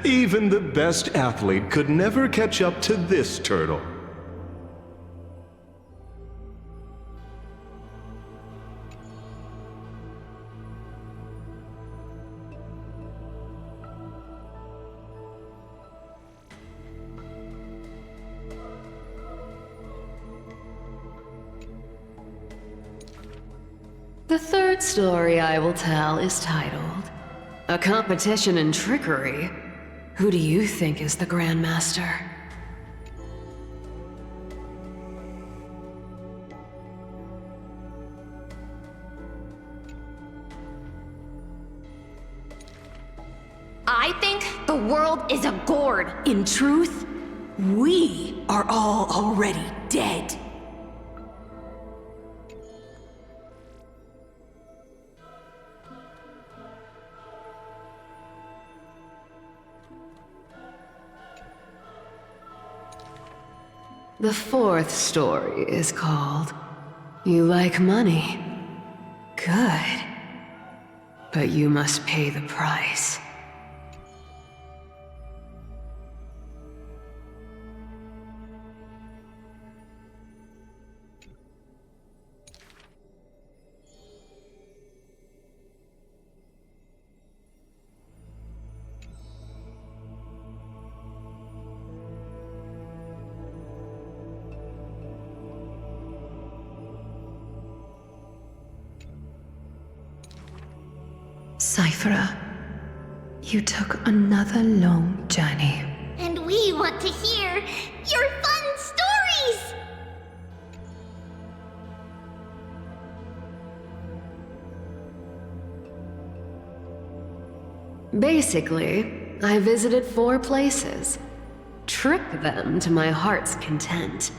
Even the best athlete could never catch up to this turtle. The third story I will tell is titled A Competition in Trickery. Who do you think is the Grandmaster? I think the world is a gourd. In truth, we are all already dead. The fourth story is called You Like Money. Good. But you must pay the price. Cyphera, you took another long journey. And we want to hear your fun stories! Basically, I visited 4 places, tricked them to my heart's content,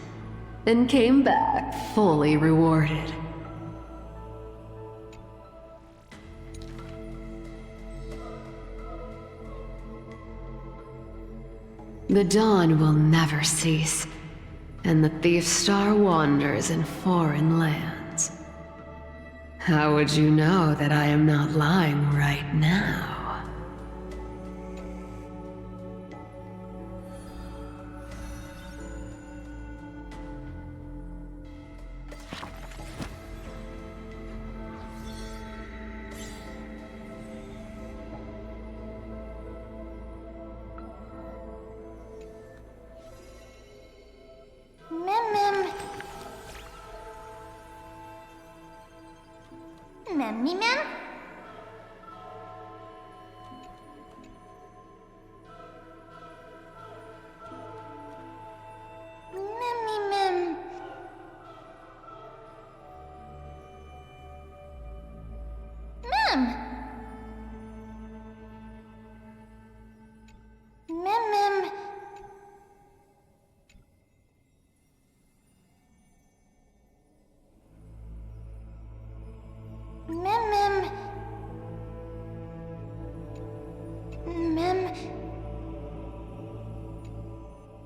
and came back fully rewarded. The dawn will never cease, and the thief star wanders in foreign lands. How would you know that I am not lying right now?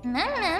Mem.